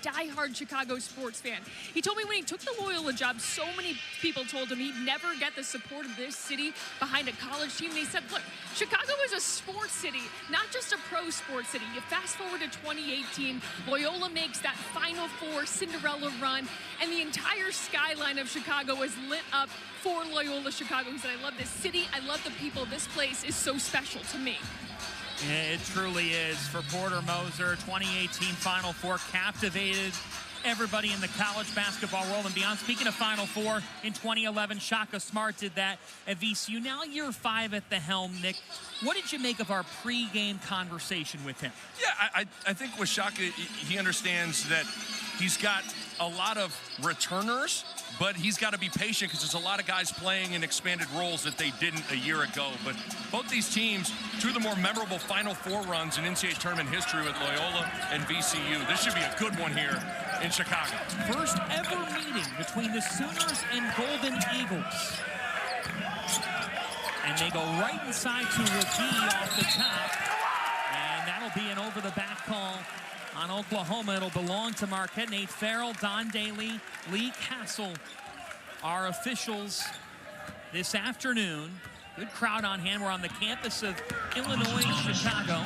diehard Chicago sports fan. He told me when he took the Loyola job, so many people told him he'd never get the support of this city behind a college team. And he said, look, Chicago is a sports city, not just a pro sports city. You fast forward to 2018, Loyola makes that Final Four Cinderella run, and the entire skyline of Chicago is lit up for Loyola Chicago. He said, I love this city. I love the people. This place is so special to me. It truly is. For Porter Moser, 2018 Final Four captivated everybody in the college basketball world and beyond. Speaking of Final Four, in 2011, Shaka Smart did that at VCU. Now year 5 at the helm, Nick. What did you make of our pregame conversation with him? Yeah, I think with Shaka, he understands that he's got a lot of returners, but he's got to be patient because there's a lot of guys playing in expanded roles that they didn't a year ago. But both these teams, two of the more memorable Final Four runs in NCAA tournament history with Loyola and VCU. This should be a good one here in Chicago. First ever meeting between the Sooners and Golden Eagles. And they go right inside to McGee off the top. And that'll be an over-the-back call on Oklahoma. It'll belong to Marquette. Nate Farrell, Don Daly, Lee Castle, our officials this afternoon. Good crowd on hand. We're on the campus of Illinois, Chicago,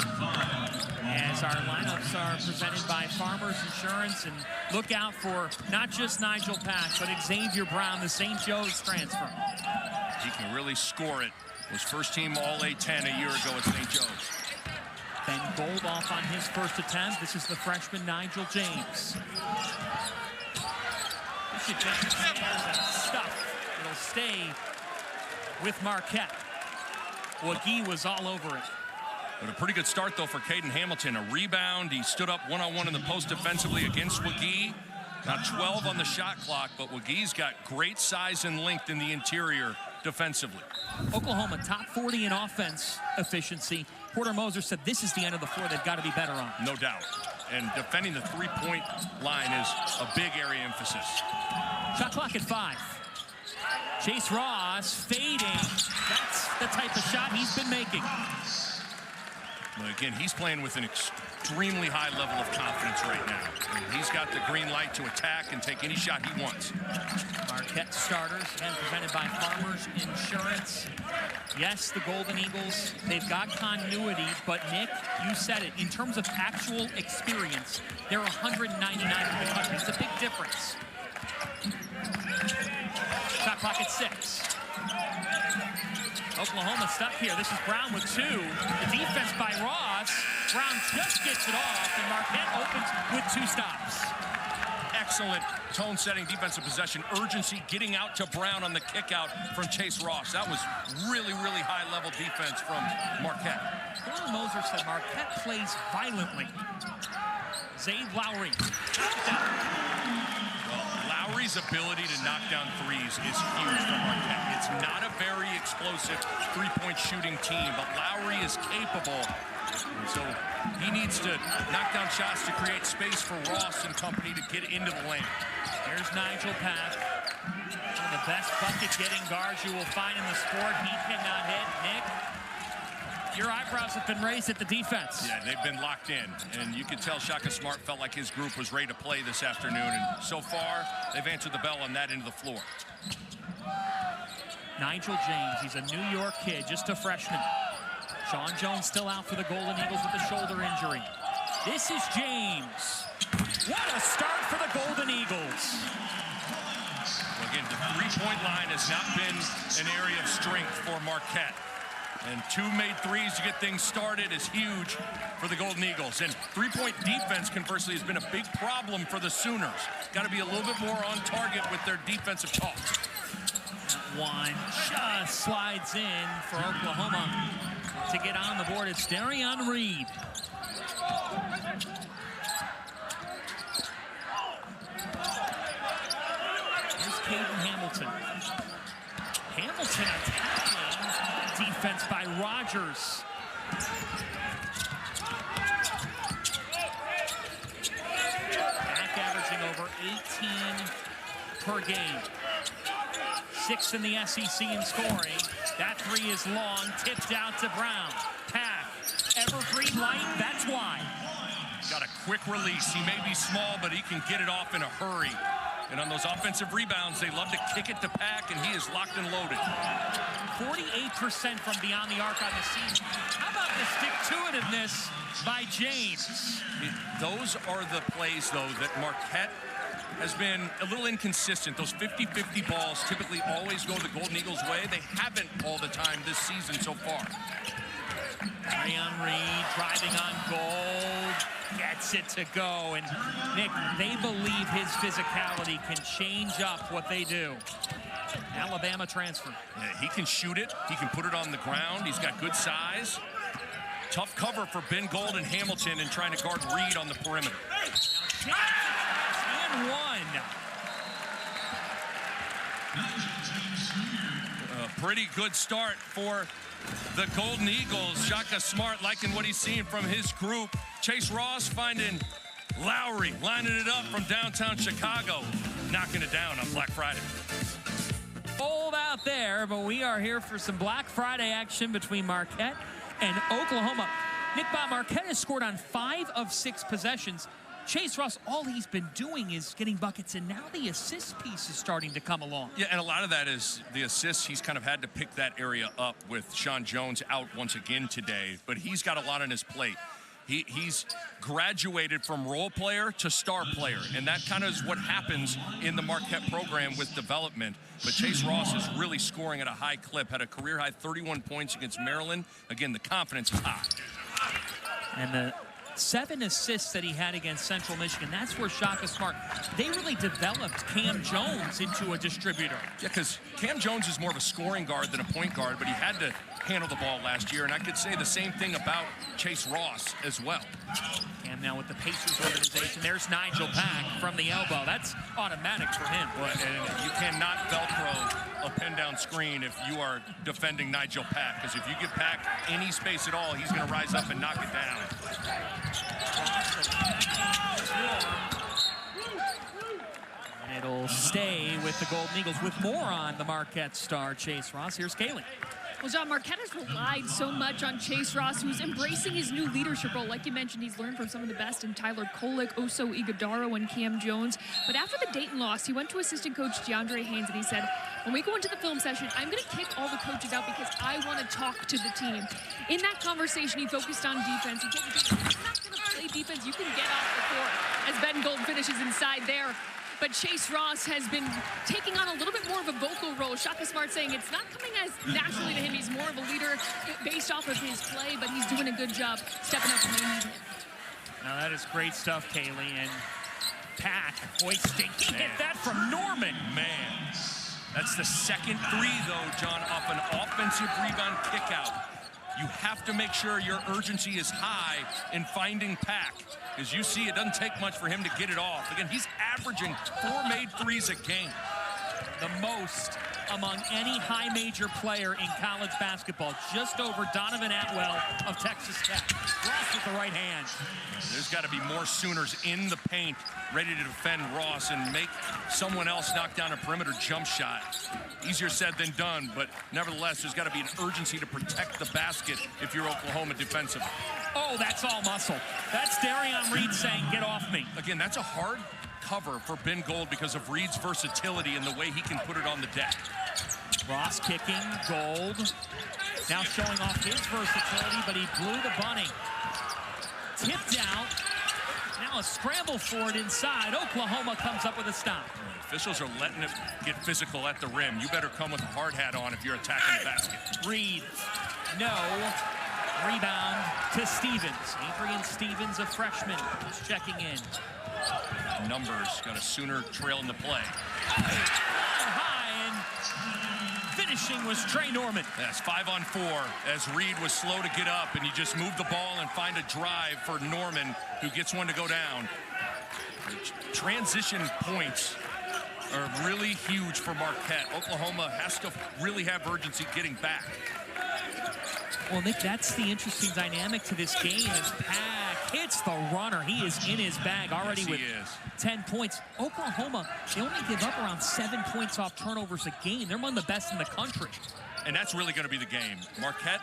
as our lineups are presented by Farmers Insurance. And look out for not just Nigel Pack, but Xavier Brown, the St. Joe's transfer. He can really score it. Was first team All-A-10 a year ago at St. Joe's. Ben Gold off on his first attempt. This is the freshman Nigel James. This should just stuff. It'll stay with Marquette. McGee was all over it. But a pretty good start, though, for Caden Hamilton. A rebound. He stood up one-on-one in the post defensively against McGee. Got 12 on the shot clock, but McGee's got great size and length in the interior defensively. Oklahoma top 40 in offense efficiency. Porter Moser said this is the end of the floor they've got to be better on. No doubt. And defending the three-point line is a big area emphasis. Shot clock at 5. Chase Ross fading. That's the type of shot he's been making. Well, again, he's playing with an extremely high level of confidence right now. I mean, he's got the green light to attack and take any shot he wants. Marquette starters, again, presented by Farmers Insurance. Yes, the Golden Eagles, they've got continuity, but Nick, you said it, in terms of actual experience, they're 199 in the country. It's a big difference. Shot clock at 6. Oklahoma stuck here. This is Brown with 2. The defense by Ross. Brown just gets it off, and Marquette opens with 2 stops. Excellent tone-setting defensive possession. Urgency getting out to Brown on the kick-out from Chase Ross. That was really, really high-level defense from Marquette. Porter Moser said Marquette plays violently. Zayd Lowry. Lowry's ability to knock down threes is huge for Marquette. It's not a very explosive three-point shooting team, but Lowry is capable. And so he needs to knock down shots to create space for Ross and company to get into the lane. Here's Nigel Pack. One of the best bucket-getting guards you will find in the sport. He cannot hit. Nick, your eyebrows have been raised at the defense. Yeah, they've been locked in. And you can tell Shaka Smart felt like his group was ready to play this afternoon. And so far, they've answered the bell on that end of the floor. Nigel James, he's a New York kid, just a freshman. Sean Jones still out for the Golden Eagles with a shoulder injury. This is James. What a start for the Golden Eagles. Well, again, the three-point line has not been an area of strength for Marquette. And 2 made threes to get things started is huge for the Golden Eagles. And three-point defense, conversely, has been a big problem for the Sooners. Got to be a little bit more on target with their defensive talk. One just slides in for Oklahoma to get on the board. It's Darion Reed. Here's Caden Hamilton. Hamilton attacking. Defense by Rogers. Back averaging over 18 per game. 6 in the SEC in scoring. That 3 is long, tipped out to Brown. Pack, evergreen light, that's why. Got a quick release. He may be small, but he can get it off in a hurry. And on those offensive rebounds, they love to kick it to Pack, and he is locked and loaded. 48% from beyond the arc on the season. How about the stick-to-itiveness by James? Those are the plays, though, that Marquette has been a little inconsistent. Those 50-50 balls typically always go the Golden Eagles' way. They haven't all the time this season so far. Rayon Reed driving on Gold, gets it to go. And Nick, they believe his physicality can change up what they do. Alabama transfer. Yeah, he can shoot it. He can put it on the ground. He's got good size. Tough cover for Ben Gold and Hamilton and trying to guard Reed on the perimeter. And one. A pretty good start for the Golden Eagles. Shaka Smart liking what he's seeing from his group. Chase Ross finding Lowry, lining it up from downtown Chicago, knocking it down on Black Friday. Cold out there, but we are here for some Black Friday action between Marquette and Oklahoma. Nick Bob, Marquette has scored on 5 of 6 possessions. Chase Ross, all he's been doing is getting buckets, and now the assist piece is starting to come along. Yeah, and a lot of that is the assists. He's kind of had to pick that area up with Sean Jones out once again today, but he's got a lot on his plate. He's graduated from role player to star player, and that kind of is what happens in the Marquette program with development. But Chase Ross is really scoring at a high clip, had a career-high 31 points against Maryland. Again, the confidence is high. And the 7 assists that he had against Central Michigan, that's where Shaka Smart, they really developed Cam Jones into a distributor. Yeah, because Cam Jones is more of a scoring guard than a point guard, but he had to handle the ball last year, and I could say the same thing about Chase Ross as well. Cam now with the Pacers organization. There's Nigel Pack from the elbow. That's automatic for him. Well, and you cannot Velcro a pin-down screen if you are defending Nigel Pack, because if you give Pack any space at all, he's going to rise up and knock it down. And it'll stay with the Golden Eagles with more on the Marquette star Chase Ross. Here's Kaylee. Well, John, Marquette has relied so much on Chase Ross, who's embracing his new leadership role. Like you mentioned, he's learned from some of the best in Tyler Kolek, Oso Ighodaro, and Cam Jones. But after the Dayton loss, he went to assistant coach DeAndre Haynes, and he said, when we go into the film session, I'm going to kick all the coaches out because I want to talk to the team. In that conversation, he focused on defense. He told the team, if you're not going to play defense, you can get off the court, as Ben Gold finishes inside there. But Chase Ross has been taking on a little bit more of a vocal role. Shaka Smart saying it's not coming as naturally to him. He's more of a leader based off of his play, but he's doing a good job stepping up when they need him. Now that is great stuff, Kaylee. And Pack hoisting. He hit that from Norman. Man, that's the second 3, though, John, off an offensive rebound kick out. You have to make sure your urgency is high in finding Pack. As you see, it doesn't take much for him to get it off. Again, he's averaging 4 made threes a game. The most among any high major player in college basketball, just over Donovan Atwell of Texas Tech. Ross with the right hand. There's got to be more Sooners in the paint ready to defend Ross and make someone else knock down a perimeter jump shot. Easier said than done, but nevertheless, there's got to be an urgency to protect the basket if you're Oklahoma defensively. Oh, that's all muscle. That's Darion Reed saying, get off me. Again, that's a hard cover for Ben Gold because of Reed's versatility and the way he can put it on the deck. Ross kicking, Gold. Now showing off his versatility, but he blew the bunny. Tipped out. Now a scramble for it inside. Oklahoma comes up with a stop. Officials are letting it get physical at the rim. You better come with a hard hat on if you're attacking the basket. Reed, no. Rebound to Stevens. Adrian Stevens, a freshman, is checking in. Numbers got a Sooner trail in the play. High, and finishing was Trey Norman. That's 5 on 4 as Reed was slow to get up, and he just moved the ball and find a drive for Norman, who gets one to go down. Transition points are really huge for Marquette. Oklahoma has to really have urgency getting back. Well, Nick, that's the interesting dynamic to this game as Pack hits the runner. He is in his bag already with 10 points. Oklahoma, they only give up around 7 points off turnovers a game. They're one of the best in the country. And that's really going to be the game. Marquette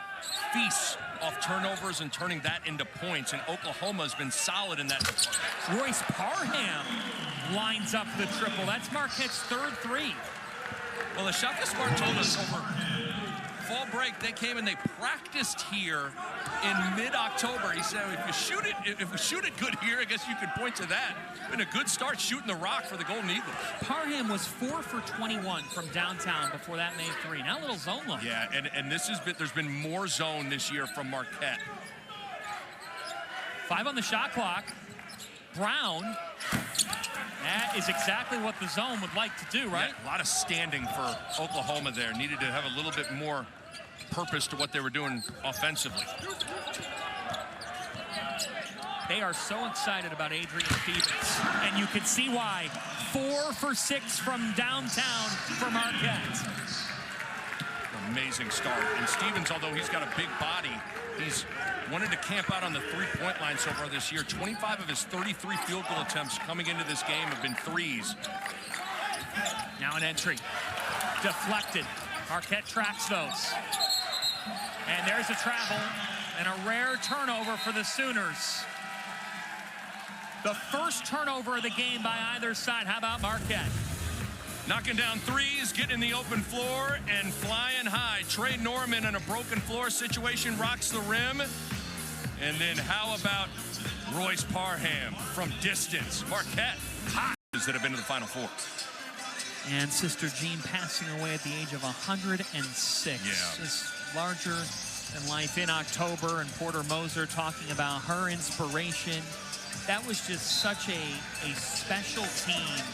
feasts off turnovers and turning that into points, and Oklahoma's been solid in that. Royce Parham lines up the triple. That's Marquette's third three. Well, as Shaka Smart told us over fall break, they came and they practiced here in mid-October. He said, if we shoot it good here, I guess you could point to that. Been a good start shooting the rock for the Golden Eagles. Parham was 4 for 21 from downtown before that made three. Now a little zone look. Yeah, and there's been more zone this year from Marquette. 5 on the shot clock. Brown. That is exactly what the zone would like to do, right? Yeah, a lot of standing for Oklahoma there. Needed to have a little bit more purpose to what they were doing offensively. They are so excited about Adrian Stevens, and you can see why. 4 for 6 from downtown for Marquette. Amazing start. And Stevens, although he's got a big body, he's wanted to camp out on the three-point line so far this year. 25 of his 33 field goal attempts coming into this game have been threes. Now an entry. Deflected. Marquette tracks those. And there's a travel and a rare turnover for the Sooners. The first turnover of the game by either side. How about Marquette? Knocking down threes, getting in the open floor, and flying high. Trey Norman in a broken floor situation rocks the rim. And then how about Royce Parham from distance? Marquette hot that have been to the Final Four. And Sister Jean passing away at the age of 106. Yeah. Just larger than life in October, and Porter Moser talking about her inspiration. That was just such a special team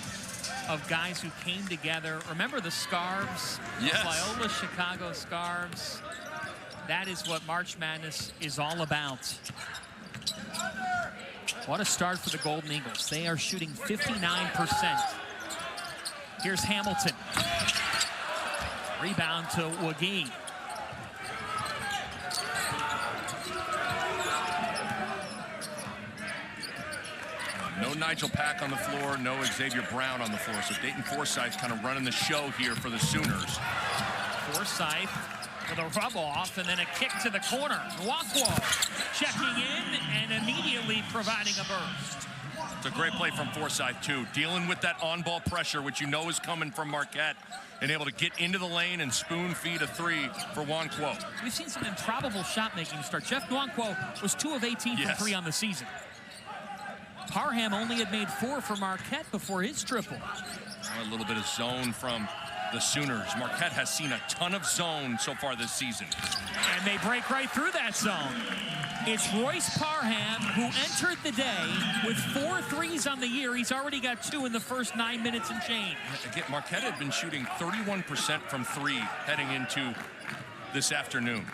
of guys who came together. Remember the scarves? Yes. Loyola Chicago scarves. That is what March Madness is all about. What a start for the Golden Eagles. They are shooting 59%. Here's Hamilton. Rebound to Wagee. No Nigel Pack on the floor, no Xavier Brown on the floor. So Dayton Forsyth kind of running the show here for the Sooners. Forsyth with a rub off and then a kick to the corner. Nwankwo checking in and immediately providing a burst. It's a great play from Forsyth, too. Dealing with that on-ball pressure, which you know is coming from Marquette, and able to get into the lane and spoon-feed a three for Nwankwo. We've seen some improbable shot-making start. Jeff Nwankwo was 2 of 18 from 3 on the season. Parham only had made 4 for Marquette before his triple. A little bit of zone from the Sooners. Marquette has seen a ton of zone so far this season. And they break right through that zone. It's Royce Parham who entered the day with 4 threes on the year. He's already got 2 in the first 9 minutes and change. Again, Marquette had been shooting 31% from 3 heading into this afternoon.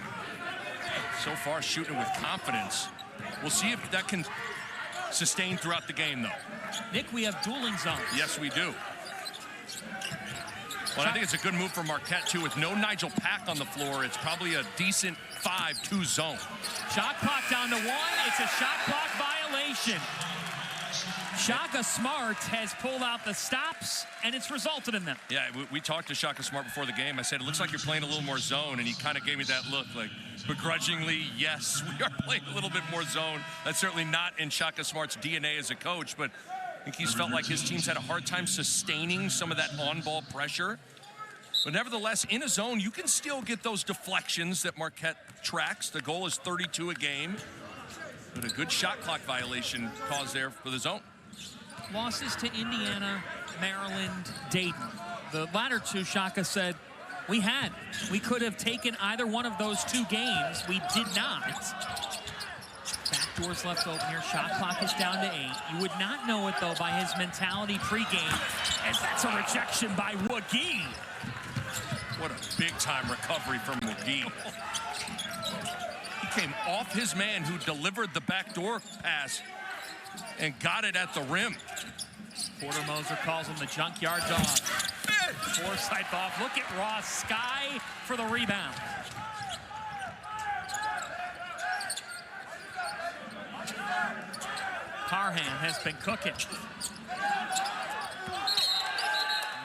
So far, shooting with confidence. We'll see if that can sustain throughout the game, though. Nick, we have dueling zones. Yes, we do. Well, I think it's a good move for Marquette, too. With no Nigel Pack on the floor, it's probably a decent 5-2 zone. Shot clock down to 1. It's a shot clock violation. Shaka Smart has pulled out the stops, and it's resulted in them. Yeah, we talked to Shaka Smart before the game. I said, it looks like you're playing a little more zone, and he kind of gave me that look, like, begrudgingly, yes, we are playing a little bit more zone. That's certainly not in Shaka Smart's DNA as a coach, but I think he's felt like his team's had a hard time sustaining some of that on-ball pressure. But nevertheless, in a zone, you can still get those deflections that Marquette tracks. The goal is 32 a game, but a good shot clock violation caused there for the zone. Losses to Indiana, Maryland, Dayton. The latter two, Shaka said, we could have taken either one of those 2 games. We did not. Back doors left open here. Shot clock is down to 8. You would not know it, though, by his mentality pregame, as that's a rejection by Wagee. What a big-time recovery from Wagee. He came off his man who delivered the backdoor pass and got it at the rim. Porter Moser calls him the junkyard dog. Forsyth off. Look at Ross Sky for the rebound. Parham has been cooking.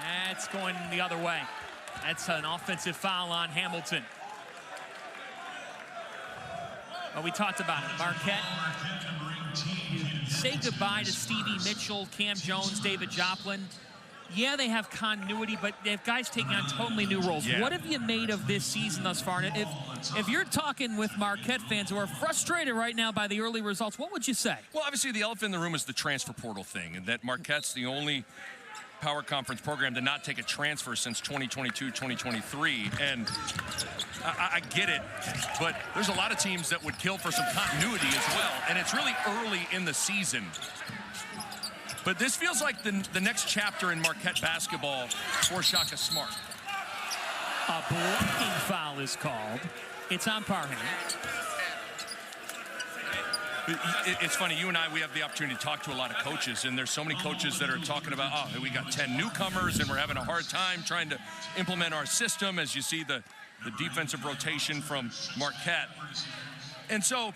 That's going the other way. That's an offensive foul on Hamilton. Well, we talked about it. Marquette, say goodbye to Stevie Mitchell, Cam Jones, David Joplin. Yeah, they have continuity, but they have guys taking on totally new roles. Yeah. What have you made of this season thus far? And if you're talking with Marquette fans who are frustrated right now by the early results, what would you say? Well, obviously the elephant in the room is the transfer portal thing, and that Marquette's the only power conference program to not take a transfer since 2022-2023. And I get it, but there's a lot of teams that would kill for some continuity as well, and it's really early in the season. But this feels like the next chapter in Marquette basketball for Shaka Smart. A blocking foul is called. It's on Parham. It's funny, you and I, we have the opportunity to talk to a lot of coaches, and there's so many coaches that are talking about, oh, we got 10 newcomers, and we're having a hard time trying to implement our system, as you see the defensive rotation from Marquette. And so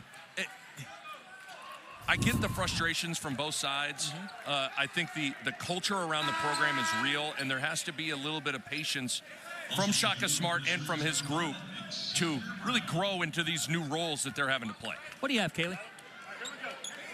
I get the frustrations from both sides. I think the culture around the program is real, and there has to be a little bit of patience from Shaka Smart and from his group to really grow into these new roles that they're having to play. What do you have, Kaylee?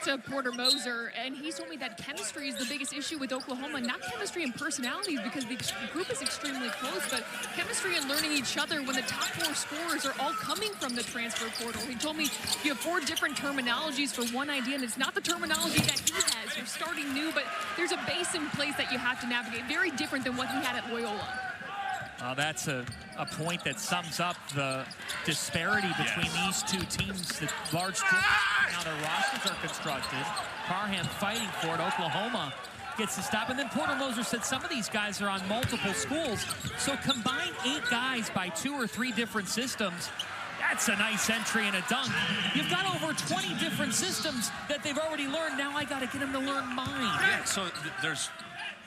To Porter Moser, and he told me that chemistry is the biggest issue with Oklahoma, not chemistry and personalities, because the group is extremely close, but chemistry and learning each other when the top 4 scorers are all coming from the transfer portal. He told me you have 4 different terminologies for one idea, and it's not the terminology that he has. You're starting new, but there's a base in place that you have to navigate, very different than what he had at Loyola. Well, that's a point that sums up the disparity between these two teams, the large difference in how their rosters are constructed. Parham fighting for it. Oklahoma gets the stop. And then Porter Moser said some of these guys are on multiple schools. So combine 8 guys by 2 or 3 different systems. That's a nice entry and a dunk. You've got over 20 different systems that they've already learned. Now I got to get them to learn mine. Yeah, so there's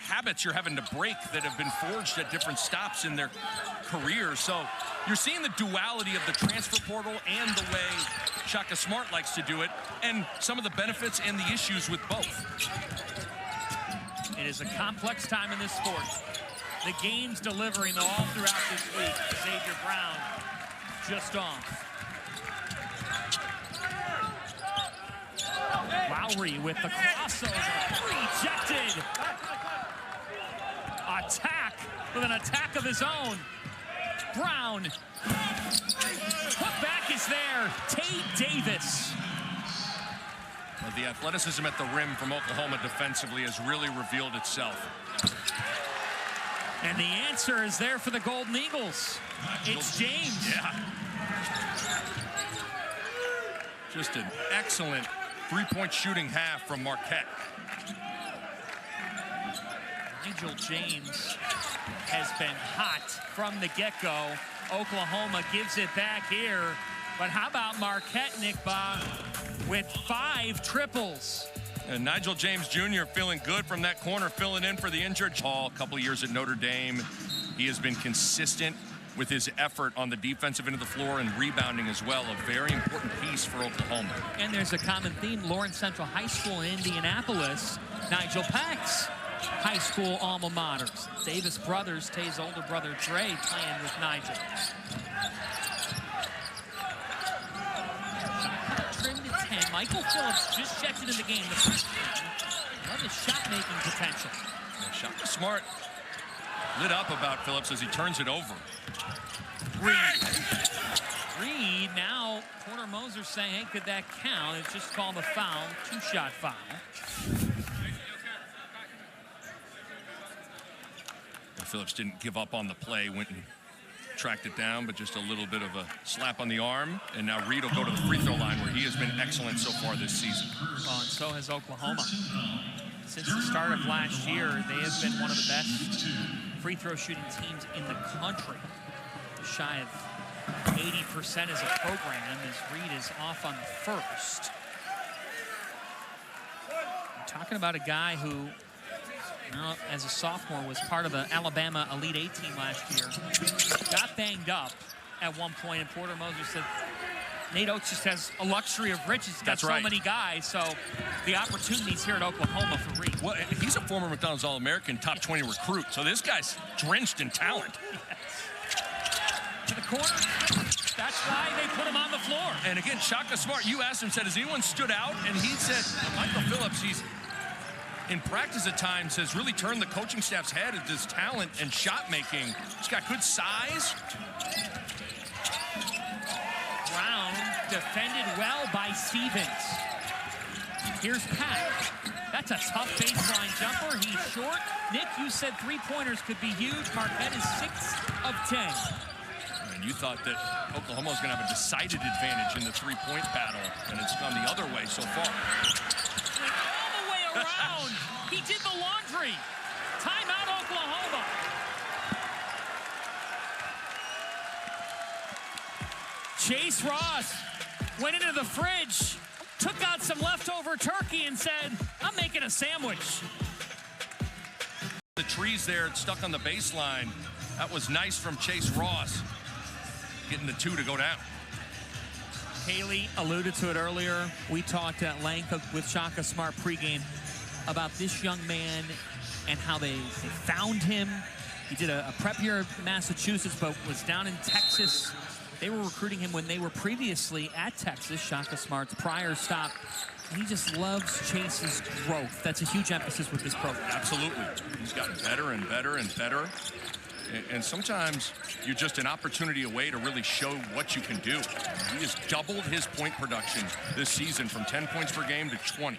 habits you're having to break that have been forged at different stops in their career. So you're seeing the duality of the transfer portal and the way Shaka Smart likes to do it, and some of the benefits and the issues with both. It is a complex time in this sport. The game's delivering all throughout this week. Xavier Brown just off. Lowry with the crossover. Rejected. Attack with an attack of his own. Brown. Put back is there. Tate Davis. Well, the athleticism at the rim from Oklahoma defensively has really revealed itself. And the answer is there for the Golden Eagles. It's James. Yeah. Just an excellent three-point shooting half from Marquette. Nigel James has been hot from the get-go. Oklahoma gives it back here. But how about Marquette, Nick Baugh, with 5 triples? And Nigel James Jr. feeling good from that corner, filling in for the injured. Hall, a couple of years at Notre Dame. He has been consistent with his effort on the defensive end of the floor and rebounding as well. A very important piece for Oklahoma. And there's a common theme. Lawrence Central High School in Indianapolis. Nigel Pack's high school alma maters. Davis brothers, Tay's older brother Dre, playing with Nigel. Trimmed to 10. Michael Phillips just checked into the game. The first love his shot-making potential. Shaka Smart lit up about Phillips as he turns it over. Reed, now Porter Moser saying, hey, could that count? It's just called a foul, 2-shot foul. Phillips didn't give up on the play, went and tracked it down, but just a little bit of a slap on the arm. And now Reed will go to the free throw line where he has been excellent so far this season. Well, and so has Oklahoma. Since the start of last year, they have been one of the best free throw shooting teams in the country. Shy of 80% as a program as Reed is off on the first. I'm talking about a guy who, as a sophomore, was part of the Alabama Elite 8 team last year. Got banged up at one point, and Porter Moser said, Nate Oates just has a luxury of riches. He's got so many guys, so the opportunities here at Oklahoma for Reed. Well, he's a former McDonald's All-American, top 20 recruit, so this guy's drenched in talent. Yes. to the corner. That's why they put him on the floor. And again, Shaka Smart, you asked him, said, has anyone stood out? And he said, Michael Phillips, he's in practice at times has really turned the coaching staff's head at his talent and shot making. He's got good size. Brown defended well by Stevens. Here's Pat. That's a tough baseline jumper. He's short. Nick, you said three-pointers could be huge. Marquette is 6 of 10. And you thought that Oklahoma was going to have a decided advantage in the three-point battle, and it's gone the other way so far. All the way around. He did the laundry. Timeout, Oklahoma. Chase Ross went into the fridge, took out some leftover turkey and said, I'm making a sandwich. The trees there stuck on the baseline. That was nice from Chase Ross, getting the 2 to go down. Haley alluded to it earlier. We talked at length with Shaka Smart pregame about this young man and how they found him. He did a prep here in Massachusetts, but was down in Texas. They were recruiting him when they were previously at Texas, Shaka Smart's prior stop. He just loves Chase's growth. That's a huge emphasis with this program. Absolutely. He's gotten better and better and better. And sometimes you're just an opportunity away to really show what you can do. He has doubled his point production this season from 10 points per game to 20.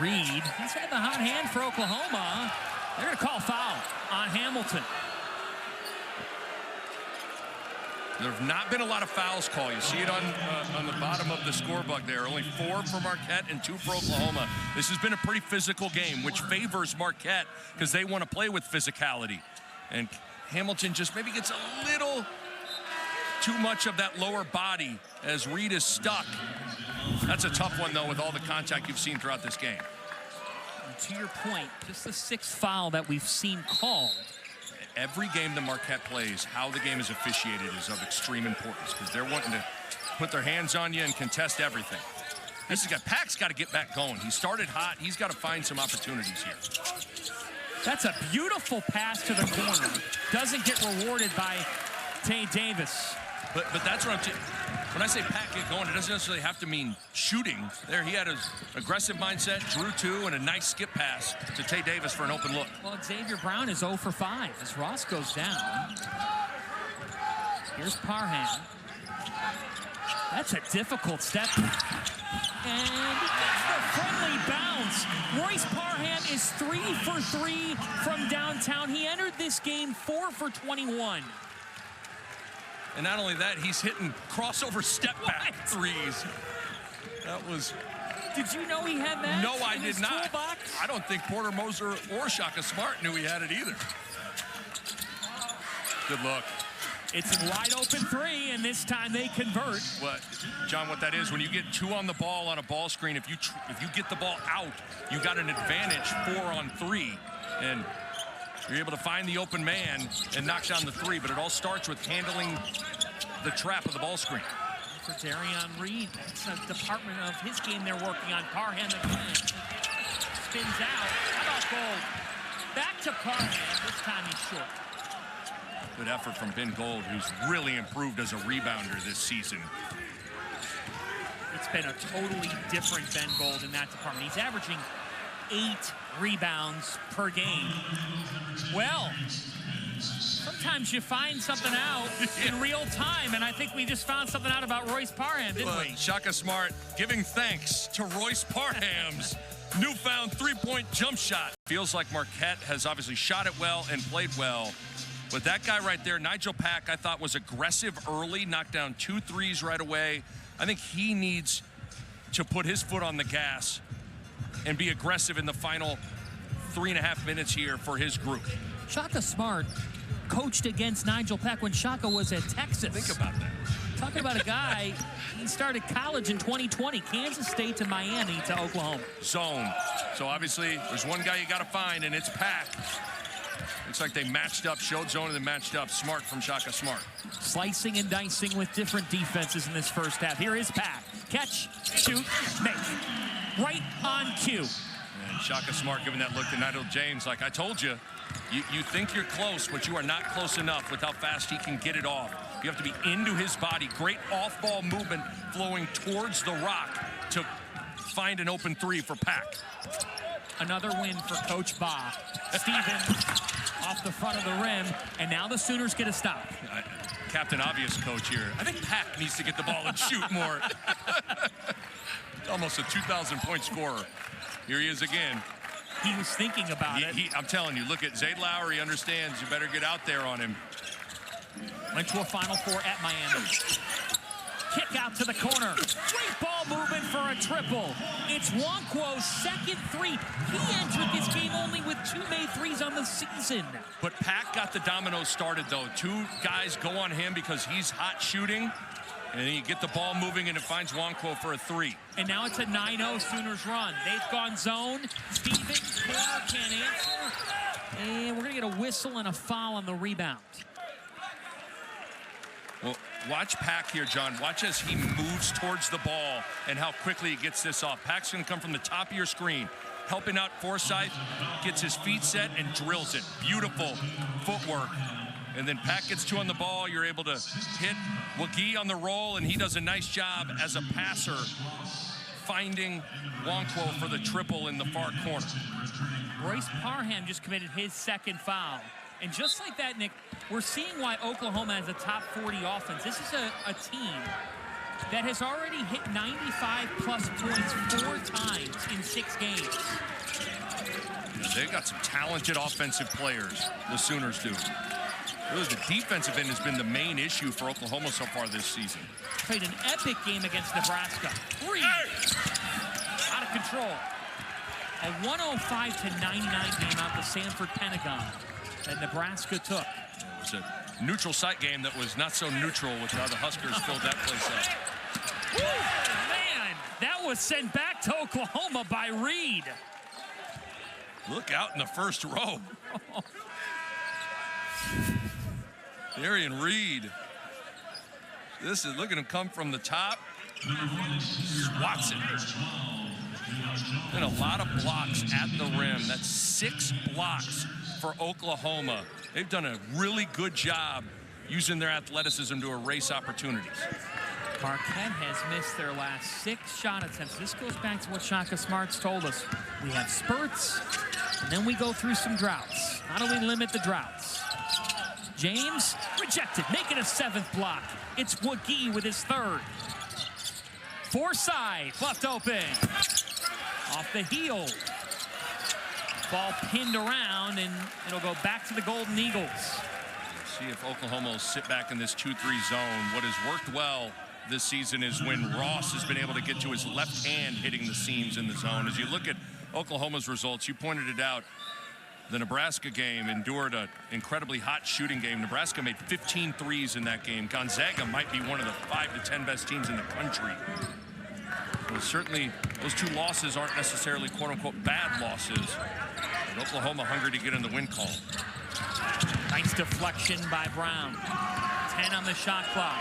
Reed, he's had the hot hand for Oklahoma. They're going to call foul on Hamilton. There have not been a lot of fouls called. You see it on the bottom of the scorebook there. Only 4 for Marquette and 2 for Oklahoma. This has been a pretty physical game, which favors Marquette because they want to play with physicality. And Hamilton just maybe gets a little too much of that lower body as Reed is stuck. That's a tough one, though, with all the contact you've seen throughout this game. And to your point, just the 6th foul that we've seen called. Every game that Marquette plays, how the game is officiated is of extreme importance because they're wanting to put their hands on you and contest everything. This guy, Pack's got to get back going. He started hot. He's got to find some opportunities here. That's a beautiful pass to the corner. Doesn't get rewarded by Tay Davis. But that's what when I say Pack get going, it doesn't necessarily have to mean shooting. There he had his aggressive mindset, drew 2, and a nice skip pass to Tay Davis for an open look. Well, Xavier Brown is 0 for 5 as Ross goes down. Here's Parham. That's a difficult step. And he gets the friendly bounce. Royce Parham is 3 for 3 from downtown. He entered this game 4 for 21. And not only that, he's hitting crossover step-back threes. That was... Did you know he had that? No, I did not. Toolbox? I don't think Porter Moser or Shaka Smart knew he had it either. Good look. It's a wide open 3, and this time they convert. What, John, what that is, when you get 2 on the ball on a ball screen, if you get the ball out, you got an advantage 4 on 3. And you're able to find the open man and knock down the 3, but it all starts with handling the trap of the ball screen. For Darion Reed, that's a department of his game they're working on. Parham again. Spins out. How about Gold? Back to Parham. This time he's short. Good effort from Ben Gold, who's really improved as a rebounder this season. It's been a totally different Ben Gold in that department. He's averaging 8 rebounds per game. Well, sometimes you find something out in real time, and I think we just found something out about Royce Parham, didn't we? Shaka Smart giving thanks to Royce Parham's newfound 3-point jump shot. Feels like Marquette has obviously shot it well and played well. But that guy right there, Nigel Pack, I thought was aggressive early, knocked down 2 threes right away. I think he needs to put his foot on the gas and be aggressive in the final 3.5 minutes here for his group. Shaka Smart coached against Nigel Pack when Shaka was at Texas. Think about that. Talking about a guy, he started college in 2020, Kansas State to Miami to Oklahoma. Zone. So obviously there's one guy you got to find, and it's Pack. Looks like they matched up, showed zone, and then matched up. Smart from Shaka Smart. Slicing and dicing with different defenses in this first half. Here is Pack. Catch, shoot, make. Right on cue. And Shaka Smart giving that look to Nigel James like, I told you. You think you're close, but you are not close enough with how fast he can get it off. You have to be into his body. Great off-ball movement flowing towards the rock to find an open three for Pack. Another win for Coach Ba. Steven off the front of the rim, and now the Sooners get a stop. Captain Obvious coach here. I think Pack needs to get the ball and shoot more. Almost a 2,000-point scorer. Here he is again. He was thinking about it. I'm telling you, look at Zay Lowry, understands you better get out there on him. Went to a Final Four at Miami. Kick out to the corner. Great ball movement for a triple. It's Nwankwo's second three. He entered this game only with 2 made threes on the season. But Pack got the dominoes started, though. 2 guys go on him because he's hot shooting. And then you get the ball moving, and it finds Nwankwo for a 3. And now it's a 9-0 Sooners run. They've gone zone. Stevens, corner, can't answer. And we're going to get a whistle and a foul on the rebound. Well, watch Pack here, John. Watch as he moves towards the ball and how quickly he gets this off. Pack's going to come from the top of your screen, helping out Forsythe, gets his feet set and drills it. Beautiful footwork. And then Pack gets 2 on the ball. You're able to hit Wagee on the roll, and he does a nice job as a passer finding Nwankwo for the triple in the far corner. Royce Parham just committed his second foul. And just like that, Nick, we're seeing why Oklahoma has a top 40 offense. This is a team that has already hit 95-plus points 4 times in 6 games. They've got some talented offensive players, the Sooners do. Really, the defensive end has been the main issue for Oklahoma so far this season. Played an epic game against Nebraska. Reed, out of control. A 105-99 game out the Sanford Pentagon that Nebraska took. It was a neutral site game that was not so neutral with how the Huskers filled that place up. Woo, man, that was sent back to Oklahoma by Reed. Look out in the first row. Darian Reed. This is looking to come from the top. Swats it. And a lot of blocks at the rim. That's 6 blocks for Oklahoma. They've done a really good job using their athleticism to erase opportunities. Marquette has missed their last 6 shot attempts. This goes back to what Shaka Smart's told us. We have spurts, and then we go through some droughts. How do we limit the droughts? James, rejected, making a 7th block. It's Wagee with his 3rd. Forsythe, left open. Off the heel. Ball pinned around, and it'll go back to the Golden Eagles. See if Oklahoma will sit back in this 2-3 zone. What has worked well this season is when Ross has been able to get to his left hand hitting the seams in the zone. As you look at Oklahoma's results, you pointed it out, the Nebraska game endured an incredibly hot shooting game. Nebraska made 15 threes in that game. Gonzaga might be one of the 5 to 10 best teams in the country. Well, certainly, those 2 losses aren't necessarily quote-unquote bad losses. But Oklahoma hungry to get in the win call. Nice deflection by Brown. 10 on the shot clock.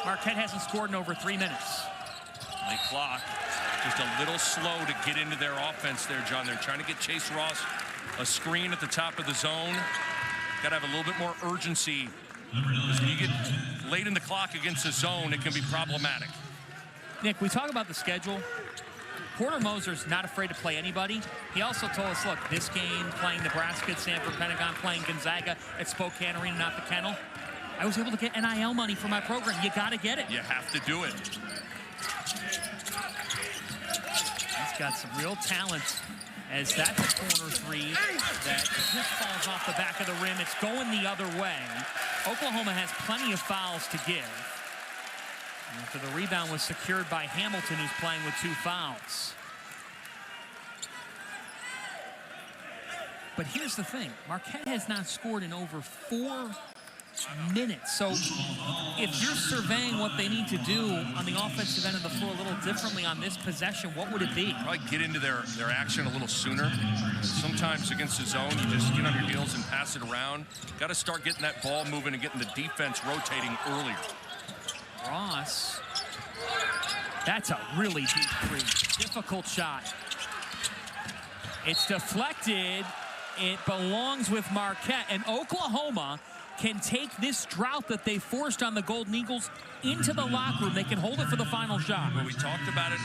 Marquette hasn't scored in over 3 minutes. Late clock. Just a little slow to get into their offense there, John. They're trying to get Chase Ross a screen at the top of the zone. Got to have a little bit more urgency. Because when you get late in the clock against the zone, it can be problematic. Nick, we talk about the schedule. Porter Moser's not afraid to play anybody. He also told us, look, this game, playing Nebraska at Sanford Pentagon, playing Gonzaga at Spokane Arena, not the Kennel. I was able to get NIL money for my program. You got to get it. You have to do it. He's got some real talent, as that's a corner 3 that just falls off the back of the rim. It's going the other way. Oklahoma has plenty of fouls to give. After the rebound was secured by Hamilton, who's playing with 2 fouls. But here's the thing. Marquette has not scored in over 4 minutes. So if you're surveying what they need to do on the offensive end of the floor a little differently on this possession, what would it be? Probably get into their action a little sooner. Sometimes against the zone, you just get on your heels and pass it around. Got to start getting that ball moving and getting the defense rotating earlier. Ross. That's a really deep 3. Difficult shot. It's deflected. It belongs with Marquette, and Oklahoma can take this drought that they forced on the Golden Eagles into the locker room. They can hold it for the final shot. Well, we talked about it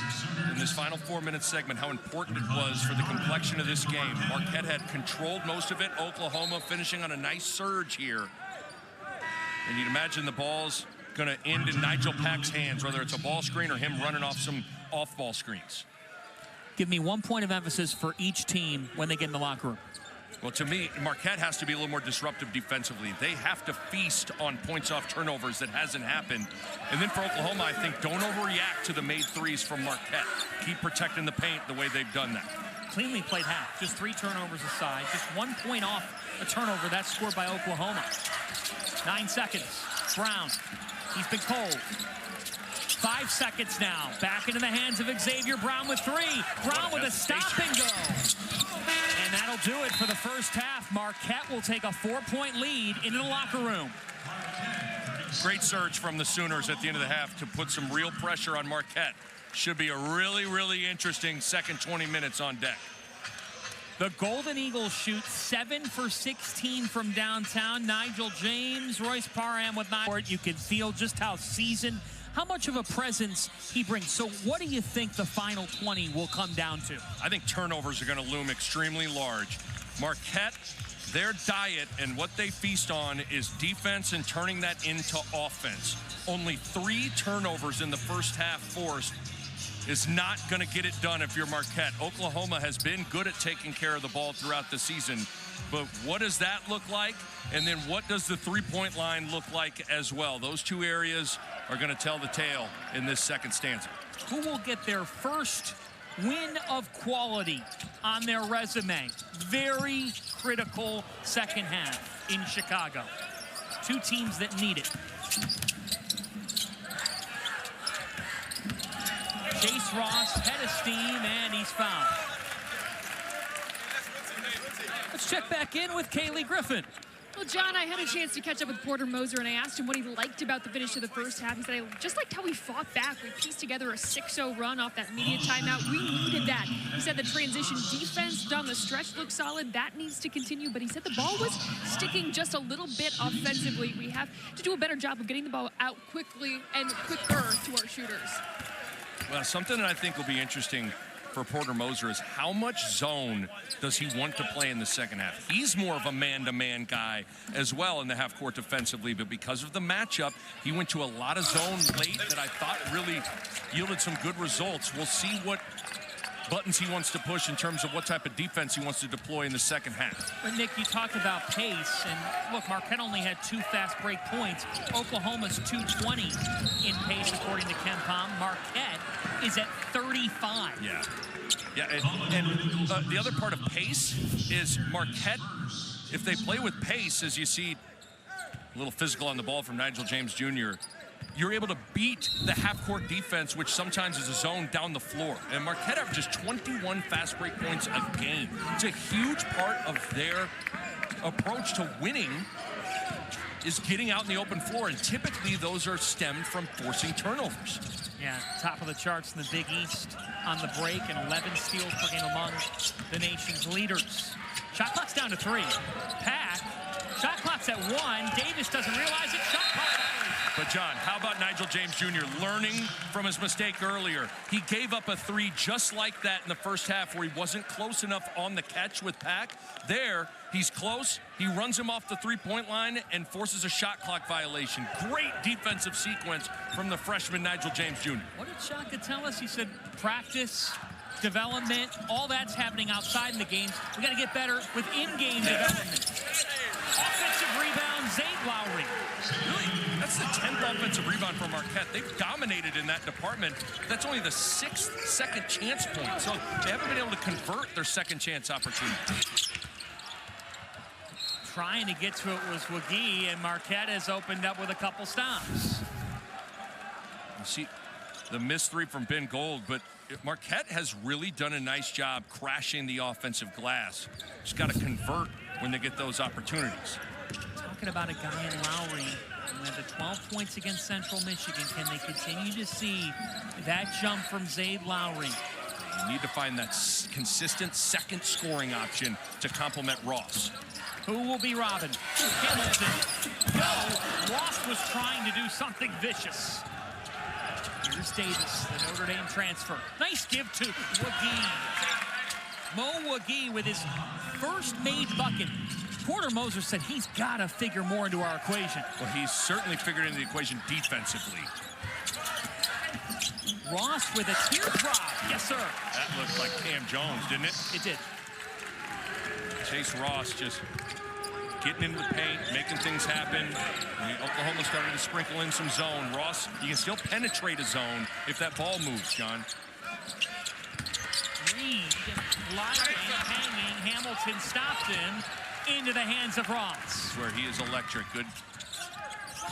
in this final 4-minute segment, how important it was for the complexion of this game. Marquette had controlled most of it. Oklahoma finishing on a nice surge here. And you'd imagine the ball's going to end in Nigel Pack's hands, whether it's a ball screen or him running off some off-ball screens. Give me 1 point of emphasis for each team when they get in the locker room. Well, to me, Marquette has to be a little more disruptive defensively. They have to feast on points off turnovers. That hasn't happened. And then for Oklahoma, I think don't overreact to the made threes from Marquette. Keep protecting the paint the way they've done that. Cleanly played half. Just 3 turnovers aside. Just 1 point off a turnover. That's scored by Oklahoma. 9 seconds. Brown. He's been cold. 5 seconds now. Back into the hands of Xavier Brown with 3. Brown with a stop and go. And that'll do it for the first half. Marquette will take a 4-point lead into the locker room. Great surge from the Sooners at the end of the half to put some real pressure on Marquette. Should be a really, really interesting second 20 minutes on deck. The Golden Eagles shoot 7 for 16 from downtown. Nigel James, Royce Parham with 9. You can feel just how seasoned, how much of a presence he brings. So what do you think the final 20 will come down to? I think turnovers are going to loom extremely large. Marquette, their diet and what they feast on is defense and turning that into offense. Only 3 turnovers in the first half forced is not going to get it done if you're Marquette. Oklahoma has been good at taking care of the ball throughout the season, but what does that look like? And then what does the three-point line look like as well? Those 2 areas are going to tell the tale in this second stanza. Who will get their first win of quality on their resume? Very critical second half in Chicago. 2 teams that need it. Chase Ross, head of steam, and he's fouled. Let's check back in with Kaylee Griffin. Well, John, I had a chance to catch up with Porter Moser, and I asked him what he liked about the finish of the first half. He said, I just liked how we fought back. We pieced together a 6-0 run off that media timeout. We needed that. He said the transition defense down the stretch looked solid. That needs to continue, but he said the ball was sticking just a little bit offensively. We have to do a better job of getting the ball out quickly and quicker to our shooters. Well, something that I think will be interesting for Porter Moser is how much zone does he want to play in the second half? He's more of a man-to-man guy as well in the half court defensively, but because of the matchup, he went to a lot of zone late that I thought really yielded some good results. We'll see what buttons he wants to push in terms of what type of defense he wants to deploy in the second half. But Nick, you talked about pace, and look, Marquette only had 2 fast break points. Oklahoma's 220 in pace, according to Ken Pom. Marquette is at 35. Yeah, and the other part of pace is Marquette, if they play with pace, as you see a little physical on the ball from Nigel James Jr., you're able to beat the half-court defense, which sometimes is a zone down the floor. And Marquette averages 21 fast break points a game. It's a huge part of their approach to winning is getting out in the open floor, and typically those are stemmed from forcing turnovers. Yeah, top of the charts in the Big East on the break, and 11 steals per game among the nation's leaders. Shot clock's down to 3. Pack, shot clock's at 1. Davis doesn't realize it. Shot clock. But, John, how about Nigel James Jr. learning from his mistake earlier? He gave up a 3 just like that in the first half where he wasn't close enough on the catch with Pack. There, he's close. He runs him off the three-point line and forces a shot clock violation. Great defensive sequence from the freshman Nigel James Jr. What did Shaka tell us? He said practice, development, all that's happening outside in the games. We got to get better with in-game development. Offensive rebound, Zane Lowry. Really? That's the 10th offensive rebound for Marquette. They've dominated in that department. That's only the 6th second chance point. So they haven't been able to convert their second chance opportunity. Trying to get to it was Wagee, and Marquette has opened up with a couple stops. You see the missed 3 from Ben Gold, but Marquette has really done a nice job crashing the offensive glass. Just got to convert when they get those opportunities. Talking about a guy in Lowry who had the 12 points against Central Michigan. Can they continue to see that jump from Zayd Lowry? You need to find that consistent second scoring option to complement Ross. Who will be Robin? Hamilton. No, Ross was trying to do something vicious. Here's Davis, the Notre Dame transfer. Nice give to Wagee. Mo Wagee with his first made bucket. Porter Moser said he's got to figure more into our equation. Well, he's certainly figured into the equation defensively. Ross with a teardrop. Yes, sir. That looked like Cam Jones, didn't it? It did. Chase Ross just getting into the paint, making things happen. Oklahoma started to sprinkle in some zone. Ross, you can still penetrate a zone if that ball moves, John. Reed, lying, hanging. Hamilton stopped him into the hands of Ross. This is where he is electric. Good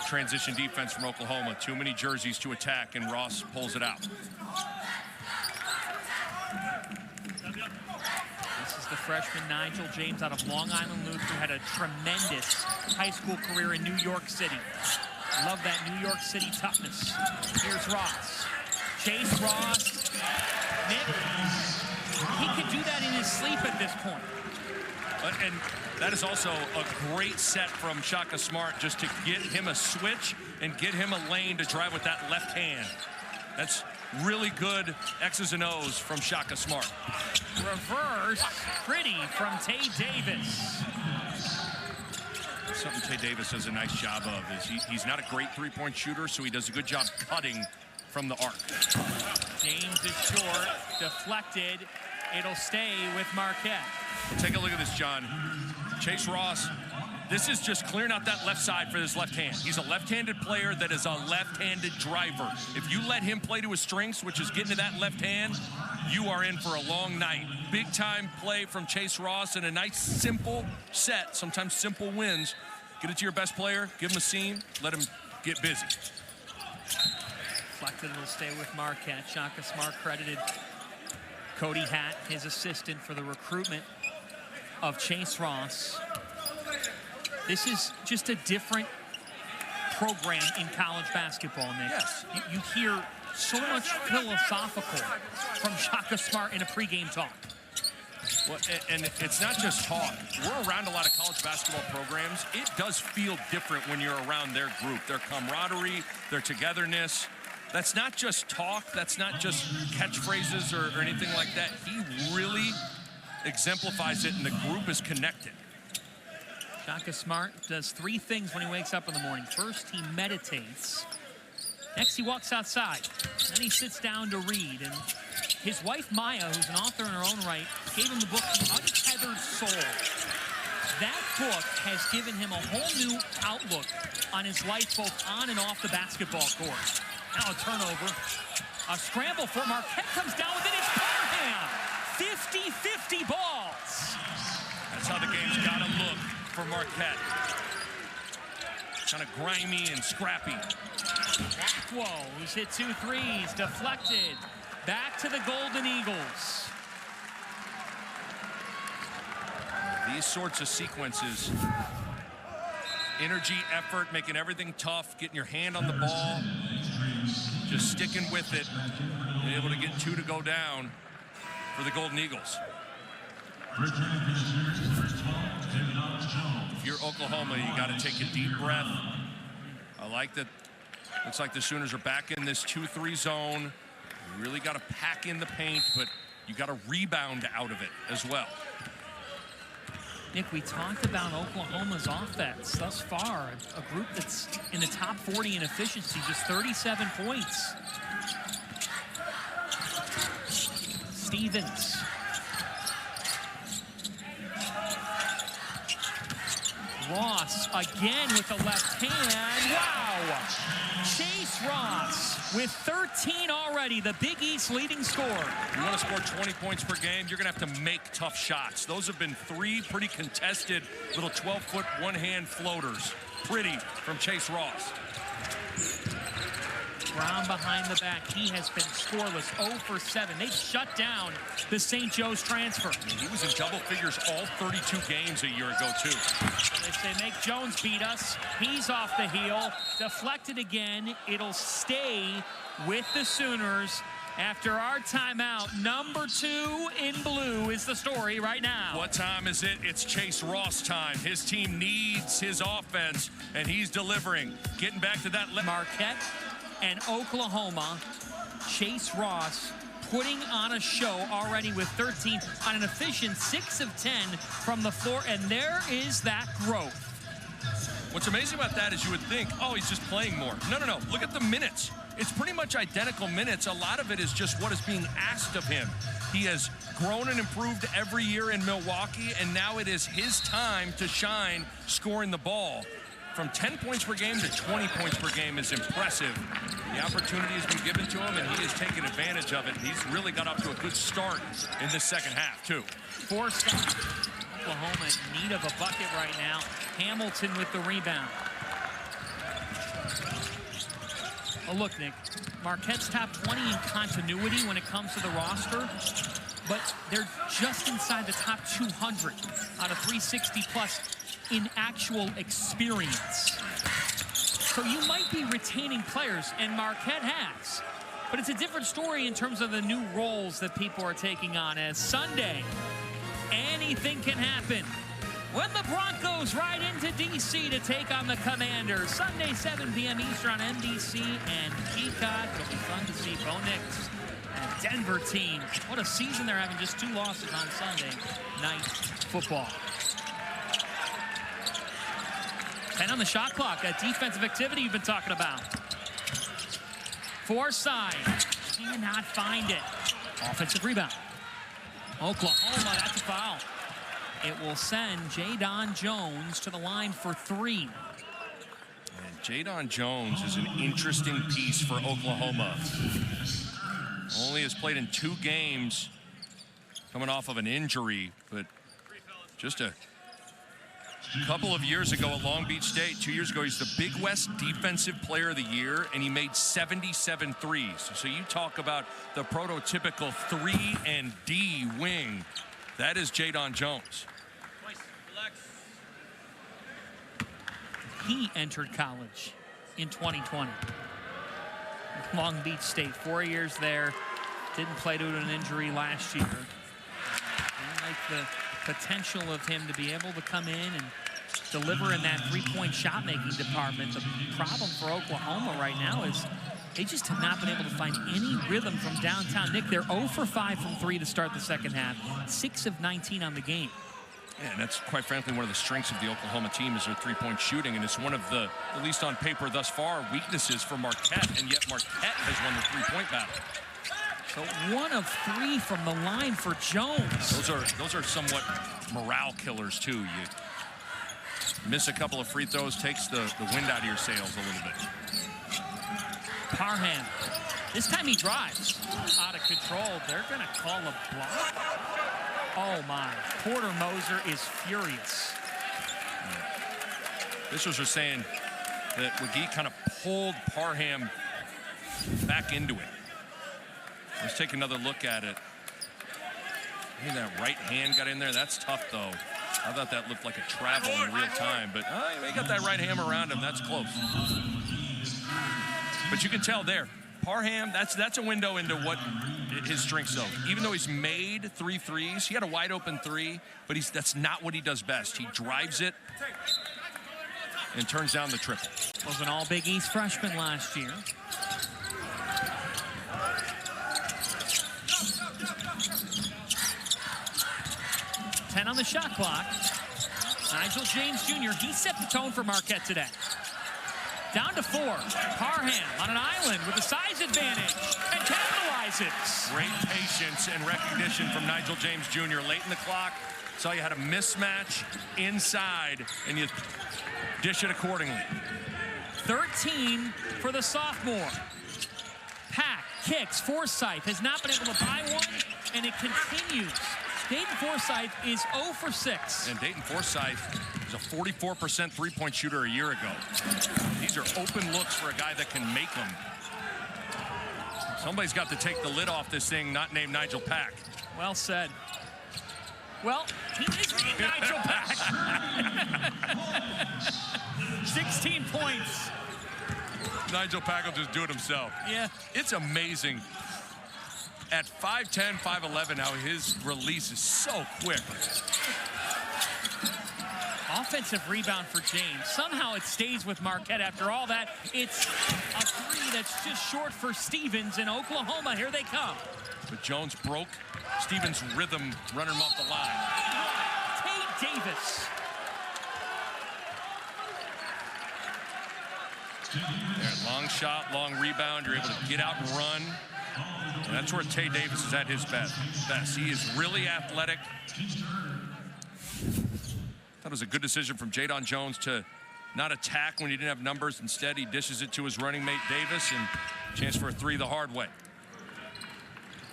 transition defense from Oklahoma. Too many jerseys to attack, and Ross pulls it out. This is the freshman Nigel James out of Long Island Lutheran, who had a tremendous high school career in New York City. Love that New York City toughness. Here's Ross. Chase Ross. Nick, he could do that in his sleep at this point. And that is also a great set from Shaka Smart, just to get him a switch and get him a lane to drive with that left hand. That's really good X's and O's from Shaka Smart. Reverse, pretty from Tay Davis. Something Tay Davis does a nice job of is he's not a great three-point shooter, so he does a good job cutting from the arc. James is short, deflected. It'll stay with Marquette. Take a look at this, John. Chase Ross, this is just clearing out that left side for his left hand. He's a left-handed player that is a left-handed driver. If you let him play to his strengths, which is getting to that left hand, you are in for a long night. Big-time play from Chase Ross and a nice, simple set. Sometimes simple wins. Get it to your best player, give him a seam, let him get busy. Deflected, will stay with Marquette. Shaka Smart credited Cody Hatt, his assistant, for the recruitment of Chase Ross. This is just a different program in college basketball, Nick. Yes. You hear so much philosophical from Shaka Smart in a pregame talk. Well, and it's not just talk. We're around a lot of college basketball programs. It does feel different when you're around their group, their camaraderie, their togetherness. That's not just talk. That's not just catchphrases or anything like that. He really exemplifies it, and the group is connected. Shaka Smart does three things when he wakes up in the morning. First, he meditates. Next, he walks outside. Then he sits down to read. And his wife, Maya, who's an author in her own right, gave him the book, The Untethered Soul. That book has given him a whole new outlook on his life, both on and off the basketball court. Now a turnover. A scramble for Marquette comes down with it. It's Parham. 50-50 balls. That's how the game's got to look for Marquette. Kind of grimy and scrappy. Blackwell, who's hit 2 threes, deflected. Back to the Golden Eagles. These sorts of sequences, energy, effort, making everything tough, getting your hand on the ball, just sticking with it, and able to get 2 to go down for the Golden Eagles. If you're Oklahoma, you got to take a deep breath. I like that. Looks like the Sooners are back in this 2-3 zone. You really got to pack in the paint, but you got to rebound out of it as well. Nick, we talked about Oklahoma's offense thus far, a group that's in the top 40 in efficiency, just 37 points. Stevens. Ross again with the left hand. Wow! Chase Ross with 13 already, the Big East leading scorer. You want to score 20 points per game, you're going to have to make tough shots. Those have been 3 pretty contested little 12-foot one-hand floaters. Pretty from Chase Ross. Brown behind the back. He has been scoreless, 0 for 7. They've shut down the St. Joe's transfer. He was in double figures all 32 games a year ago, too. They say, make Jones beat us. He's off the heel. Deflected again. It'll stay with the Sooners. After our timeout, number 2 in blue is the story right now. What time is it? It's Chase Ross time. His team needs his offense, and he's delivering. Getting back to that. Marquette and Oklahoma. Chase Ross putting on a show already with 13 on an efficient 6 of 10 from the floor, and there is that growth. What's amazing about that is you would think, oh, he's just playing more. No, no, no. Look at the minutes. It's pretty much identical minutes. A lot of it is just what is being asked of him. He has grown and improved every year in Milwaukee, and now it is his time to shine scoring the ball. From 10 points per game to 20 points per game is impressive. The opportunity has been given to him, and he has taken advantage of it. He's really got off to a good start in this second half, too. 4 stops. Oklahoma in need of a bucket right now. Hamilton with the rebound. Oh, look, Nick, Marquette's top 20 in continuity when it comes to the roster, but they're just inside the top 200 out of 360-plus in actual experience. So you might be retaining players, and Marquette has, but it's a different story in terms of the new roles that people are taking on. As Sunday, anything can happen when the Broncos ride into D.C. to take on the Commanders. Sunday, 7 p.m. Eastern on NBC and Peacock. It'll be fun to see Bo Nix and Denver team. What a season they're having, just 2 losses on Sunday night football. 10 on the shot clock, that defensive activity you've been talking about. Forsythe cannot find it. Offensive rebound. Oklahoma, that's a foul. It will send Jadon Jones to the line for 3. And Jadon Jones is an interesting piece for Oklahoma. Only has played in 2 games, coming off of an injury, but just a couple of years ago at Long Beach State, 2 years ago, he's the Big West Defensive Player of the Year, and he made 77 threes. So you talk about the prototypical 3-and-D wing. That is Jadon Jones. He entered college in 2020. Long Beach State, 4 years there. Didn't play due to an injury last year. And like the potential of him to be able to come in and deliver in that 3-point shot-making department. The problem for Oklahoma right now is they just have not been able to find any rhythm from downtown. Nick, they're 0 for 5 from 3 to start the second half. 6 of 19 on the game. Yeah, and that's quite frankly one of the strengths of the Oklahoma team is their 3-point shooting, and it's one of the, at least on paper thus far, weaknesses for Marquette, and yet Marquette has won the 3-point battle. So 1 of 3 from the line for Jones. Those are somewhat morale killers too. You miss a couple of free throws, takes the wind out of your sails a little bit. Parham. This time he drives. Out of control. They're going to call a block. Oh, my. Porter Moser is furious. Officials are saying that McGee kind of pulled Parham back into it. Let's take another look at it. Hey, that right hand got in there. That's tough, though. I thought that looked like a travel in real time, but he got that right hand around him. That's close. But you can tell there, Parham, that's a window into what his strengths are. Even though he's made 3 threes, he had a wide open 3, but that's not what he does best. He drives it and turns down the triple. Was an all-Big East freshman last year. On the shot clock. Nigel James Jr., he set the tone for Marquette today. Down to 4. Parham on an island with a size advantage and capitalizes. Great patience and recognition from Nigel James Jr. late in the clock. Saw you had a mismatch inside, and you dish it accordingly. 13 for the sophomore. Pack, kicks, Forsythe has not been able to buy one, and it continues. Dayton Forsythe is 0 for 6. And Dayton Forsythe was a 44% 3-point shooter a year ago. These are open looks for a guy that can make them. Somebody's got to take the lid off this thing, not named Nigel Pack. Well said. Well, he is named Nigel Pack. 16 points. Nigel Pack will just do it himself. Yeah. It's amazing. at 5'10", 5'11", now his release is so quick. Offensive rebound for James. Somehow it stays with Marquette. After all that, it's a three that's just short for Stevens in Oklahoma. Here they come. But Jones broke Stevens' rhythm, running him off the line. Tate Davis. Yeah, long shot, long rebound. You're able to get out and run. And that's where Tate Davis is at his best. He is really athletic. That was a good decision from Jadon Jones to not attack when he didn't have numbers. Instead, he dishes it to his running mate Davis, and chance for a three the hard way.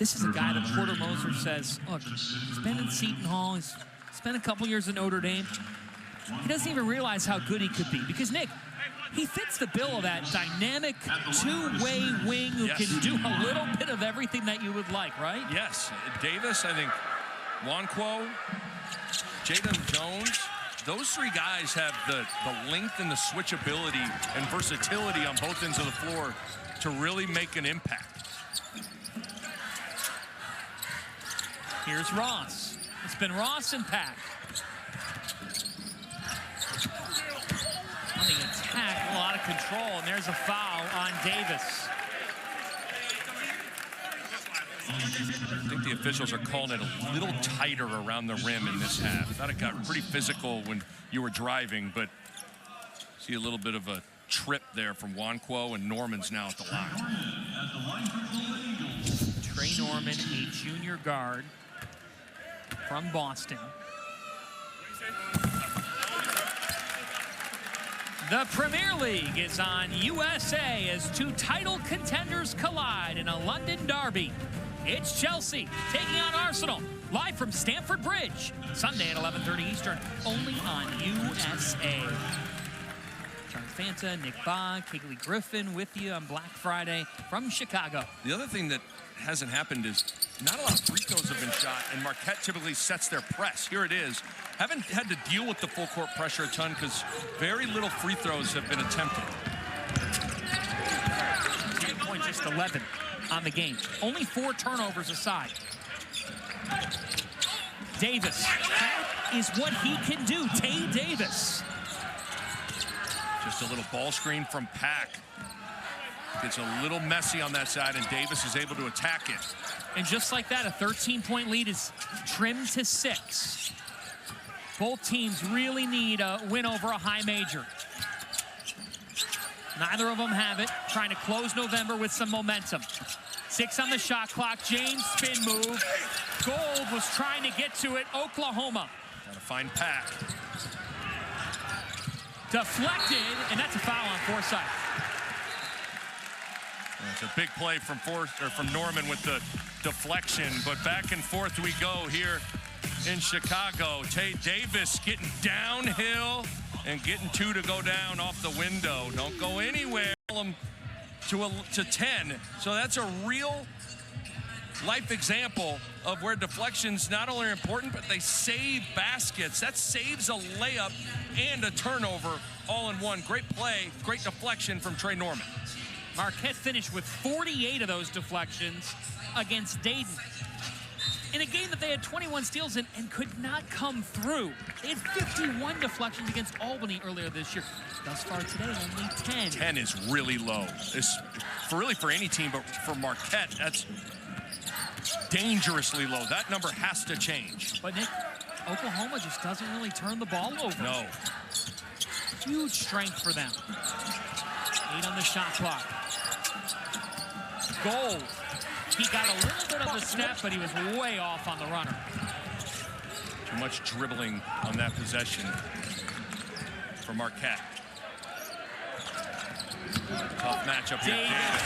This is a guy that Porter Moser says, look, he's been in Seton Hall. He's spent a couple years at Notre Dame. He doesn't even realize how good he could be. Because, Nick, he fits the bill of that dynamic two-way wing who can do a little bit of everything that you would like, right? Yes. Davis, I think, Nwankwo, Jadon Jones, those three guys have the length and the switchability and versatility on both ends of the floor to really make an impact. Here's Ross. It's been Ross and Pack. On the attack, a lot of control, and there's a foul on Davis. I think the officials are calling it a little tighter around the rim in this half. I thought it got pretty physical when you were driving, but see a little bit of a trip there from Nwankwo, and Norman's now at the line. Trey Norman, a junior guard from Boston. The Premier League is on USA as two title contenders collide in a London derby. It's Chelsea taking on Arsenal, live from Stamford Bridge, Sunday at 11:30 Eastern, only on USA. John Fanta, Nick Baugh, Kigley Griffin with you on Black Friday from Chicago. The other thing that hasn't happened is not a lot of free throws have been shot, and Marquette typically sets their press. Here it is. Haven't had to deal with the full court pressure a ton because very little free throws have been attempted. 3 just 11 on the game. Only 4 turnovers aside. Davis. That is what he can do. Tay Davis. Just a little ball screen from Pack. Gets a little messy on that side, and Davis is able to attack it. And just like that, a 13-point lead is trimmed to 6. Both teams really need a win over a high major. Neither of them have it. Trying to close November with some momentum. 6 on the shot clock. James spin move. Gold was trying to get to it. Oklahoma. Gotta find Pack. Deflected, and that's a foul on Forsythe. It's a big play from Norman with the deflection, but back and forth we go here in Chicago. Tay Davis getting downhill and getting 2 to go down off the window. Don't go anywhere. To 10. So that's a real life example of where deflections not only are important, but they save baskets. That saves a layup and a turnover all in one. Great play, great deflection from Trey Norman. Marquette finished with 48 of those deflections against Dayton. In a game that they had 21 steals in and could not come through. They had 51 deflections against Albany earlier this year. Thus far today, only 10. 10 is really low. It's for any team, but for Marquette, that's dangerously low. That number has to change. But Nick, Oklahoma just doesn't really turn the ball over. No. Huge strength for them. 8 on the shot clock. Gold. He got a little bit of a snap, but he was way off on the runner. Too much dribbling on that possession for Marquette. Tough matchup here. Davis.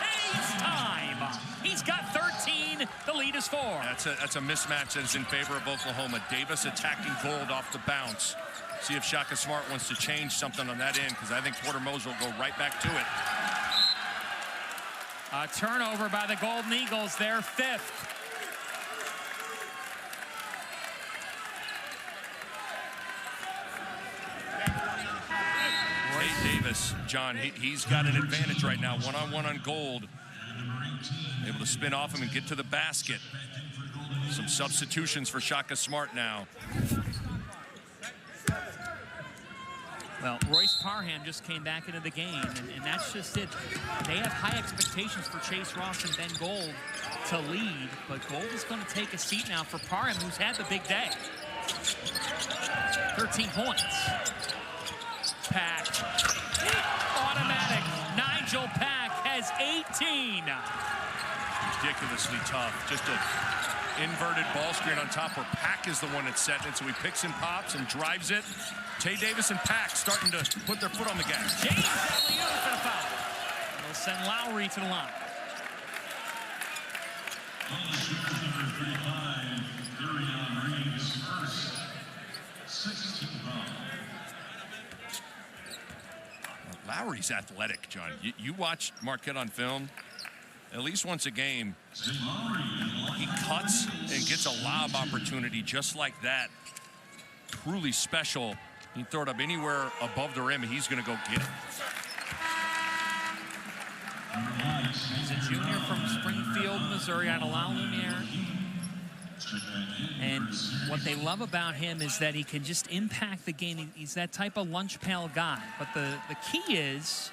Tays time. He's got 13. The lead is 4. That's a mismatch that is in favor of Oklahoma. Davis attacking Gold off the bounce. See if Shaka Smart wants to change something on that end, because I think Porter Moser will go right back to it. A turnover by the Golden Eagles, their 5th. Tate Davis, John, he's got an advantage right now, one-on-one on Gold. Able to spin off him and get to the basket. Some substitutions for Shaka Smart now. Well, Royce Parham just came back into the game, and that's just it. They have high expectations for Chase Ross and Ben Gold to lead, but Gold is going to take a seat now for Parham, who's had the big day. 13 points. Pack. Automatic. Nigel Pack has 18. Ridiculously tough. Just an inverted ball screen on top where Pack is the one that's setting it, so he picks and pops and drives it. Tay Davis and Pack starting to put their foot on the gas. James alley-oop for the foul. They'll send Lowry to the line. Lowry's athletic, John. You watch Marquette on film, at least once a game, he cuts and gets a lob opportunity just like that. Truly special. He can throw it up anywhere above the rim, and he's going to go get it. He's a junior from Springfield, Missouri, out of La Lumiere. And what they love about him is that he can just impact the game. He's that type of lunch pail guy. But the key is,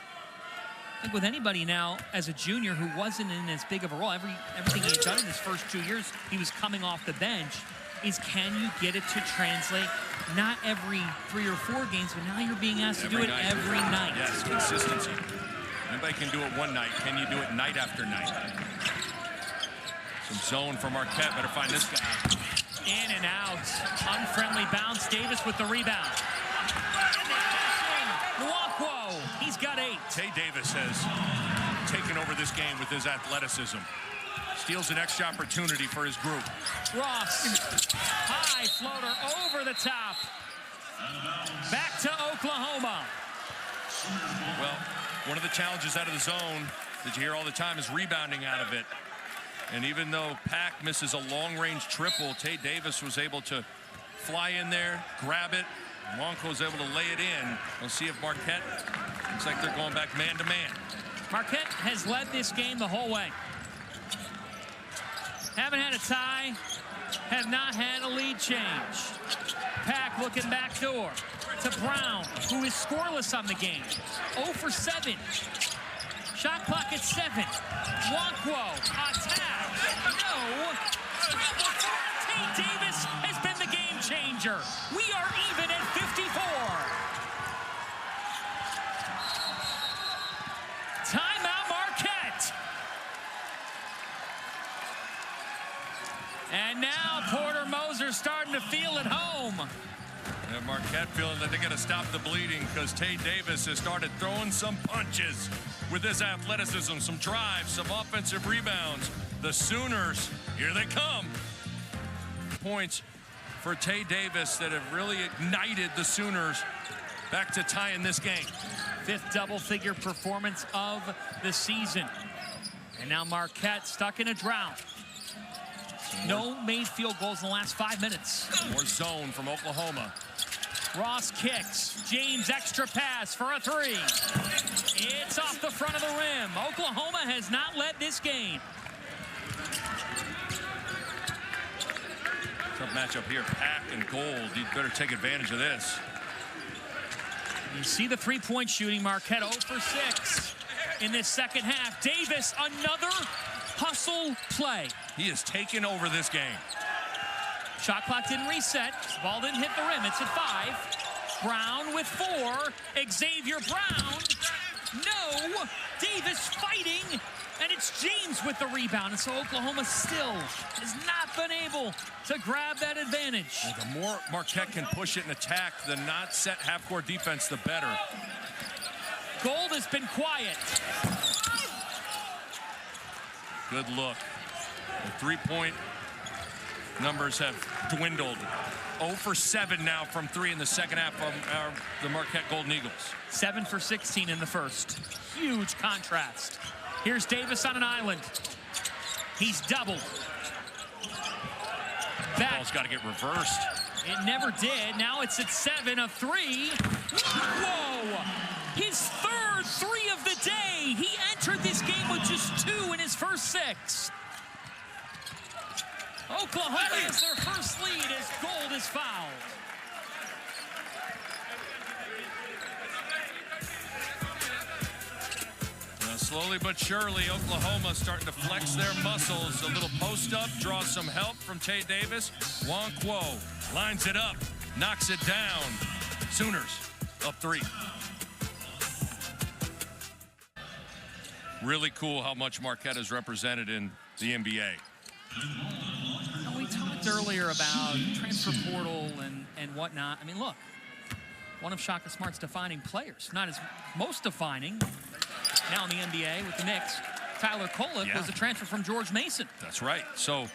I think with anybody now as a junior who wasn't in as big of a role, everything he had done in his first 2 years, he was coming off the bench, is can you get it to translate? Not every 3 or 4 games, but now you're being asked to do it every night. Yes, consistency. Anybody can do it one night. Can you do it night after night? Some zone for Marquette. Better find this guy. In and out. Unfriendly bounce. Davis with the rebound. Whoa, he's got 8. Tay Davis has taken over this game with his athleticism. Steals an extra opportunity for his group. Ross, high floater over the top. Back to Oklahoma. Well, one of the challenges out of the zone that you hear all the time is rebounding out of it. And even though Pack misses a long-range triple, Tay Davis was able to fly in there, grab it. Wonko was able to lay it in. We'll see if Marquette, looks like they're going back man-to-man. Marquette has led this game the whole way. Haven't had a tie, have not had a lead change. Pack looking back door to Brown, who is scoreless on the game. 0 for 7. Shot clock at 7. Wonko, attack. No. Tate Davis has been the game changer. We are even at 54. Timeout Marquette. And now Porter Moser starting to feel at home. And Marquette feeling that they got to stop the bleeding because Tay Davis has started throwing some punches with his athleticism, some drives, some offensive rebounds. The Sooners, here they come. Points for Tay Davis that have really ignited the Sooners back to tying this game. 5th double-figure performance of the season. And now Marquette stuck in a drought. No made field goals in the last 5 minutes. More zone from Oklahoma. Ross kicks. James extra pass for a 3. It's off the front of the rim. Oklahoma has not led this game. Tough matchup here. Pack and Gold. You'd better take advantage of this. You see the 3-point shooting. Marquette 0 for 6 in this second half. Davis, another hustle play. He has taken over this game. Shot clock didn't reset. Ball didn't hit the rim. It's at 5. Brown with 4. Xavier Brown. No. Davis fighting. And it's James with the rebound. And so Oklahoma still has not been able to grab that advantage. And the more Marquette can push it and attack, the not set half-court defense, the better. Gold has been quiet. Good look. The 3-point numbers have dwindled. 0 for 7 now from 3 in the second half of the Marquette Golden Eagles. 7 for 16 in the first. Huge contrast. Here's Davis on an island. He's doubled. Ball's got to get reversed. It never did. Now it's at 7, a 3. Whoa! His third 3 of the day. He entered this game with just 2 in his first 6. Oklahoma has their first lead as Gold is fouled. Slowly but surely, Oklahoma starting to flex their muscles. A little post-up, draws some help from Tate Davis. Nwankwo lines it up, knocks it down. Sooners up 3. Really cool how much Marquette is represented in the NBA. Now, we talked earlier about transfer portal and whatnot. I mean, look, one of Shaka Smart's defining players, not his most defining. Now in the NBA with the Knicks, Tyler Kolek was a transfer from George Mason. That's right. So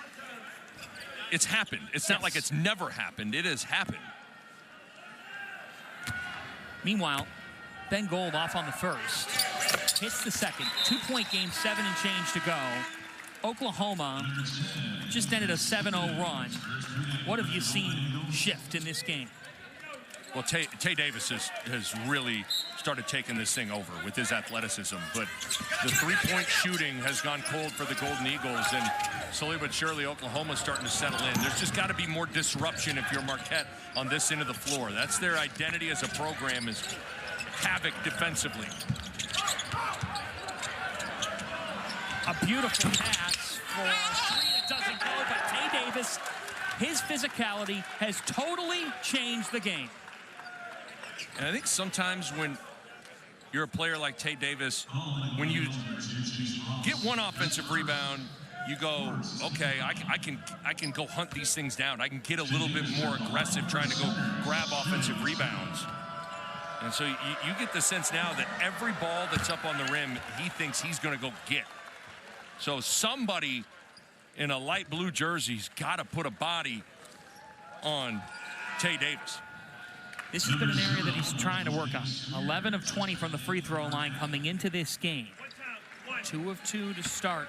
it's happened. It's not like it's never happened. It has happened. Meanwhile, Ben Gold off on the first. Hits the second. 2-point game, 7 and change to go. Oklahoma just ended a 7-0 run. What have you seen shift in this game? Well, Tay Davis has really started taking this thing over with his athleticism, but the three-point shooting has gone cold for the Golden Eagles, and slowly but surely Oklahoma's starting to settle in. There's just got to be more disruption if you're Marquette on this end of the floor. That's their identity as a program, is havoc defensively. A beautiful pass for a 3 that doesn't go, but Tay Davis, his physicality has totally changed the game. And I think sometimes when you're a player like Tate Davis, when you get one offensive rebound, you go, okay, I can go hunt these things down. I can get a little bit more aggressive trying to go grab offensive rebounds. And so you get the sense now that every ball that's up on the rim, he thinks he's going to go get. So somebody in a light blue jersey's got to put a body on Tate Davis. This has been an area that he's trying to work on. 11 of 20 from the free throw line coming into this game. 2 of 2 to start.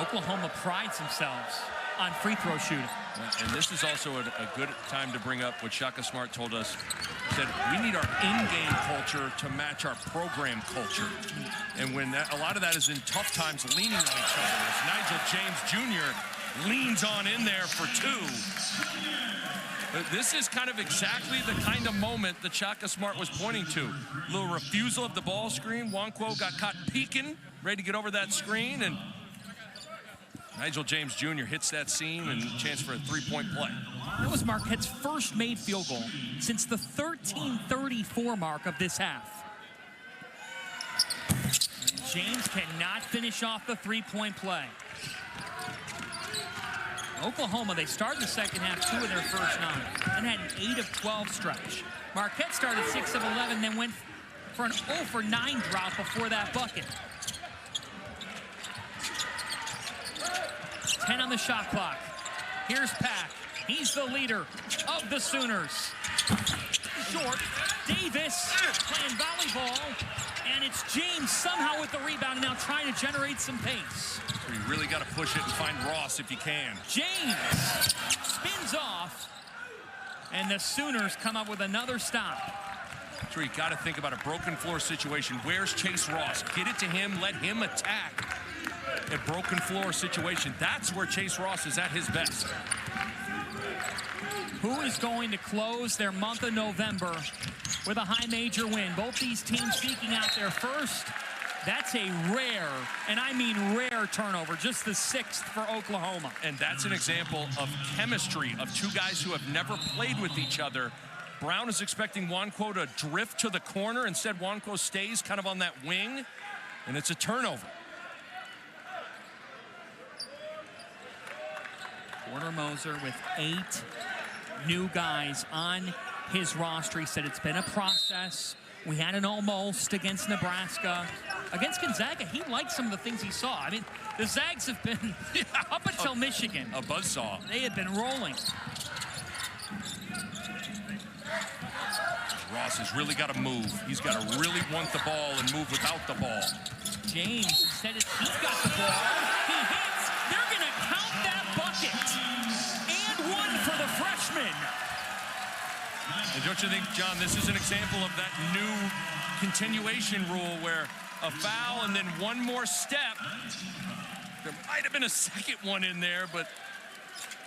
Oklahoma prides themselves on free throw shooting. And this is also a good time to bring up what Shaka Smart told us. He said, we need our in-game culture to match our program culture. And when a lot of that is in tough times, leaning on each other, as Nigel James Jr. leans on in there for 2. This is kind of exactly the kind of moment that Shaka Smart was pointing to. A little refusal of the ball screen. Nwankwo got caught peeking, ready to get over that screen, and Nigel James Jr. hits that seam and chance for a 3-point play. That was Marquette's first made field goal since the 13:34 mark of this half. And James cannot finish off the 3-point play. Oklahoma, they started the second half 2 of their first 9 and had an 8 of 12 stretch. Marquette started 6 of 11, then went for an 0 for 9 drought before that bucket. 10 on the shot clock. Here's Pack. He's the leader of the Sooners. Short. Davis playing volleyball. And it's James somehow with the rebound, now trying to generate some pace. You really got to push it and find Ross if you can. James spins off. And the Sooners come up with another stop. That's where you got to think about a broken floor situation. Where's Chase Ross? Get it to him. Let him attack. A broken floor situation. That's where Chase Ross is at his best. Who is going to close their month of November with a high major win? Both these teams seeking out their first. That's a rare, and I mean rare, turnover. Just the 6th for Oklahoma. And that's an example of chemistry of 2 guys who have never played with each other. Brown is expecting Nwankwo to drift to the corner. Instead, Nwankwo stays kind of on that wing, and it's a turnover. Porter Moser with 8 new guys on his roster. He said it's been a process. We had an almost against Nebraska. Against Gonzaga, he liked some of the things he saw. I mean, the Zags have been, up until Michigan, a buzzsaw. They had been rolling. Ross has really got to move. He's got to really want the ball and move without the ball. James said he's got the ball. He hits. They're going to count that bucket. And 1 for the freshman. And don't you think, John, this is an example of that new continuation rule where a foul and then one more step. There might have been a second one in there, but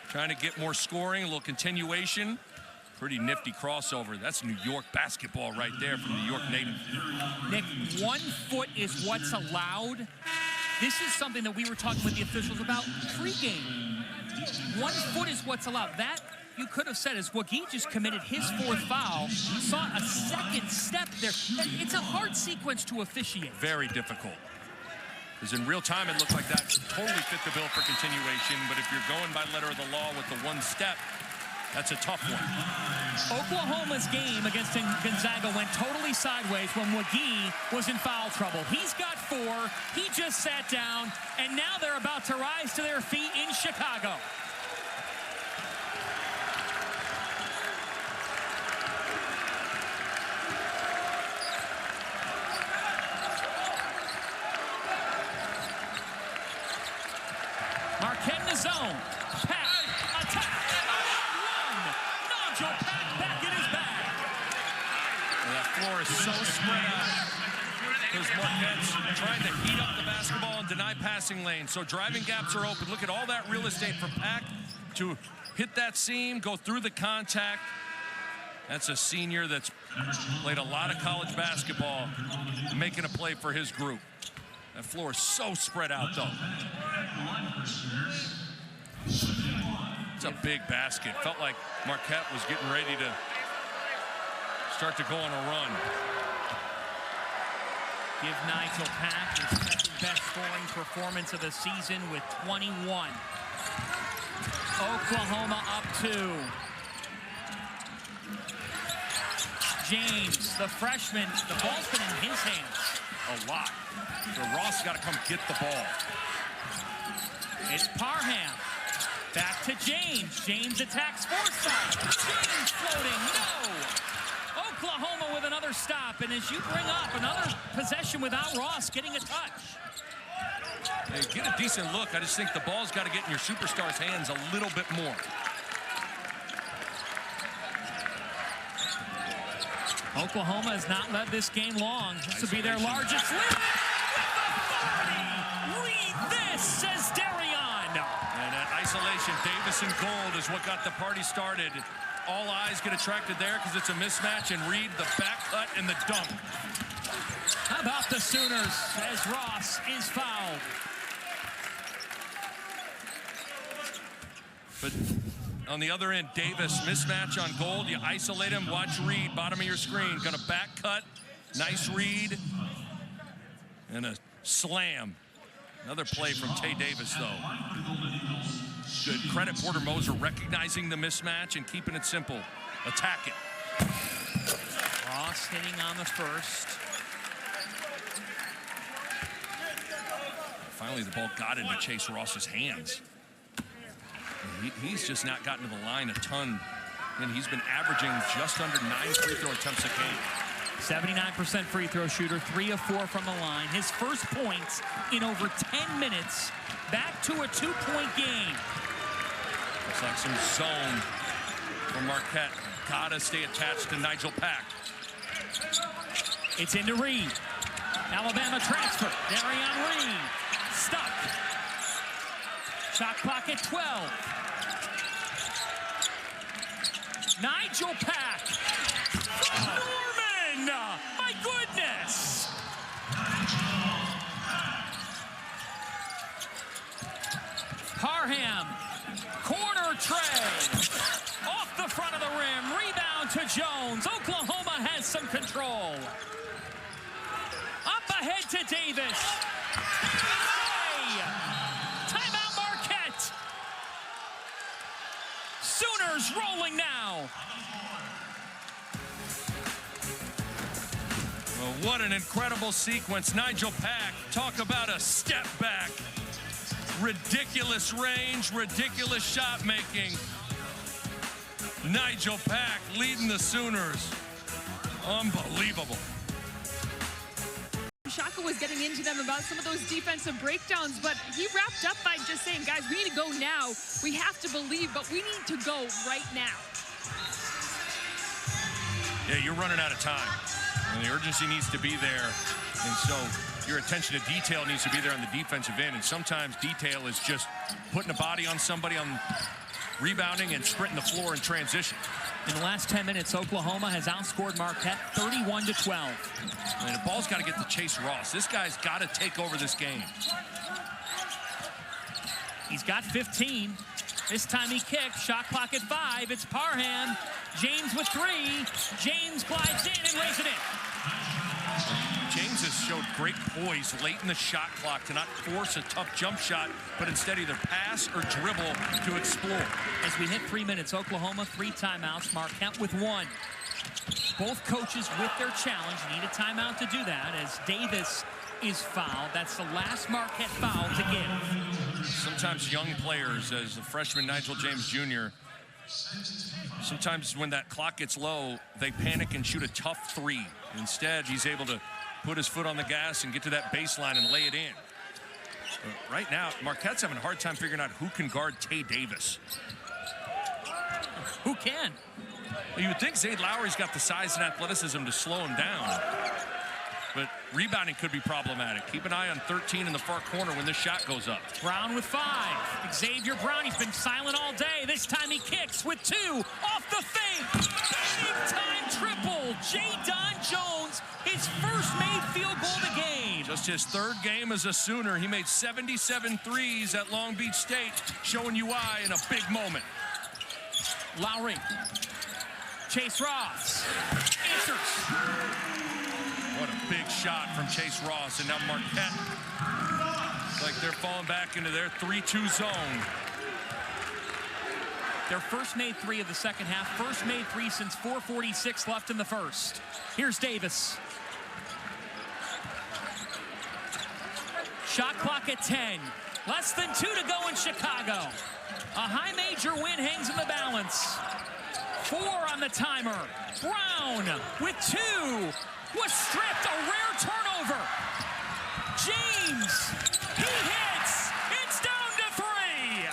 trying to get more scoring, a little continuation. Pretty nifty crossover. That's New York basketball right there from New York native. Nick, 1 foot is what's allowed. This is something that we were talking with the officials about pregame. 1 foot is what's allowed. That, you could have said, as Wagee just committed his 4th foul, saw a second step there. It's a hard sequence to officiate. Very difficult. Because in real time, it looked like that totally fit the bill for continuation. But if you're going by letter of the law with the 1 step, that's a tough one. Oklahoma's game against Gonzaga went totally sideways when Wagee was in foul trouble. He's got 4. He just sat down, and now they're about to rise to their feet in Chicago. Marquette in the zone. Pack, attack, one. Nigel Pack back in his bag. Well, that floor is so spread out. Because Marquette's trying to heat up the basketball and deny passing lanes. So driving gaps are open. Look at all that real estate for Pack to hit that seam, go through the contact. That's a senior that's played a lot of college basketball, making a play for his group. That floor is so spread out, though. It's a big basket. Felt like Marquette was getting ready to start to go on a run. Give Nigel Pack his second best scoring performance of the season with 21. Oklahoma up 2. James, the freshman, the ball's been in his hands A lot. So Ross got to come get the ball. It's Parham. Back to James. James attacks fourth side. James floating. No. Oklahoma with another stop. And as you bring up, another possession without Ross getting a touch. They get a decent look. I just think the ball's got to get in your superstar's hands a little bit more. Oklahoma has not led this game long. This will be their largest lead. Read this, says Darion. And at isolation, Davis and Gold is what got the party started. All eyes get attracted there because it's a mismatch, and Reed, the back cut and the dunk. How about the Sooners as Ross is fouled? But on the other end, Davis, mismatch on Gold. You isolate him, watch Reed, bottom of your screen. Gonna back cut, nice read, and a slam. Another play from Tay Davis, though. Good credit, Porter Moser, recognizing the mismatch and keeping it simple. Attack it. Ross hitting on the first. Finally, the ball got into Chase Ross's hands. He's just not gotten to the line a ton, and he's been averaging just under 9 free throw attempts a game. 79% free throw shooter, 3 of 4 from the line. His first points in over 10 minutes. Back to a 2-point game. Looks like some zone from Marquette. Gotta stay attached to Nigel Pack. It's into Reed. Alabama transfer. Darion Reed. Stuck. Shot clock at 12. Nigel Pack. Norman! My goodness! Parham. Corner tray. Off the front of the rim. Rebound to Jones. Oklahoma has some control. Up ahead to Davis. Timeout Marquette. Sooners rolling now. Well, what an incredible sequence. Nigel Pack, talk about a step back. Ridiculous range, ridiculous shot making. Nigel Pack leading the Sooners. Unbelievable. Shaka was getting into them about some of those defensive breakdowns, but he wrapped up by just saying, guys, we need to go now. We have to believe, but we need to go right now. Yeah, you're running out of time, and the urgency needs to be there. And so your attention to detail needs to be there on the defensive end, and sometimes detail is just putting a body on somebody on rebounding and sprinting the floor in transition. In the last 10 minutes, Oklahoma has outscored Marquette 31-12. And the ball's got to get to Chase Ross. This guy's got to take over this game. He's got 15. This time he kicks. Shot clock at 5. It's Parham. James with 3. James glides in and lays it in. James has showed great poise late in the shot clock to not force a tough jump shot, but instead either pass or dribble to explore. As we hit 3 minutes, Oklahoma 3 timeouts, Marquette with 1. Both coaches with their challenge need a timeout to do that as Davis is fouled. That's the last Marquette foul to give. Sometimes young players, as the freshman Nigel James Jr., sometimes when that clock gets low, they panic and shoot a tough 3. Instead, he's able to put his foot on the gas and get to that baseline and lay it in. But right now, Marquette's having a hard time figuring out who can guard Tay Davis. Who can? Well, you would think Zayd Lowry's got the size and athleticism to slow him down. But rebounding could be problematic. Keep an eye on 13 in the far corner when this shot goes up. Brown with 5. Xavier Brown, he's been silent all day. This time he kicks with 2. Off the fake. Big time triple. Jadon Jones, his first made field goal of the game. Just his 3rd game as a Sooner. He made 77 threes at Long Beach State, showing you why in a big moment. Lowry. Chase Ross. Answers. What a big shot from Chase Ross. And now Marquette, it's like they're falling back into their 3-2 zone. Their first made 3 of the second half. First made 3 since 4:46 left in the first. Here's Davis. Shot clock at 10. Less than 2 to go in Chicago. A high major win hangs in the balance. 4 on the timer. Brown with 2. Was stripped, a rare turnover. James, he hits. It's down to 3.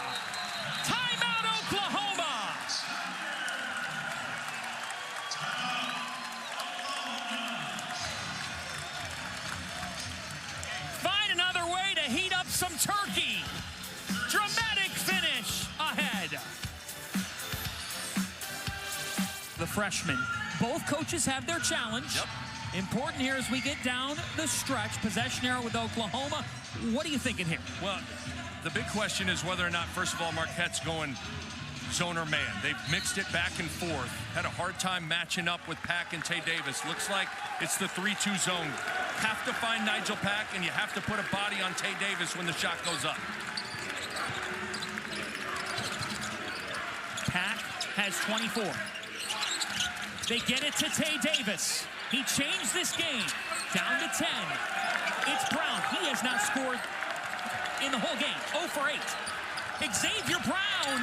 Timeout, Oklahoma. Find another way to heat up some turkey. Dramatic finish ahead. The freshmen. Both coaches have their challenge. Yep. Important here as we get down the stretch. Possession arrow with Oklahoma. What are you thinking here? Well, the big question is whether or not, first of all, Marquette's going zone or man. They've mixed it back and forth. Had a hard time matching up with Pack and Tay Davis. Looks like it's the 3-2 zone. Have to find Nigel Pack, and you have to put a body on Tay Davis when the shot goes up. Pack has 24. They get it to Tay Davis. He changed this game down to 10. It's Brown. He has now scored in the whole game. 0 for 8. Xavier Brown.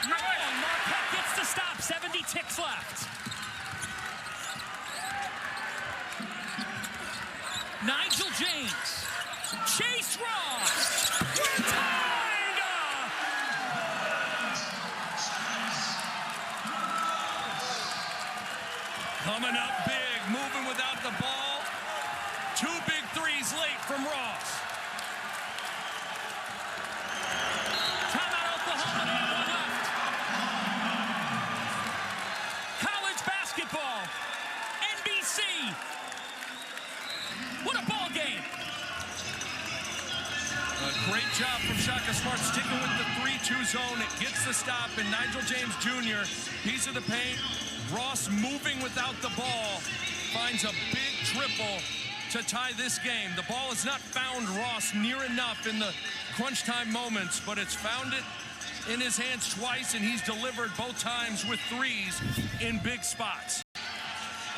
Wrong. Marquette gets to stop. 70 ticks left. Nigel James. Chase Ross. We're tied. Coming up big, moving without the ball. 2 big threes late from Ross. Timeout, Oklahoma. They have 1 left. College basketball. NBC. What a ball game. A great job from Shaka Smart sticking with the 3-2 zone. It gets the stop, and Nigel James Jr., piece of the paint. Ross moving without the ball, finds a big triple to tie this game. The ball has not found Ross near enough in the crunch time moments, but it's found it in his hands twice, and he's delivered both times with threes in big spots.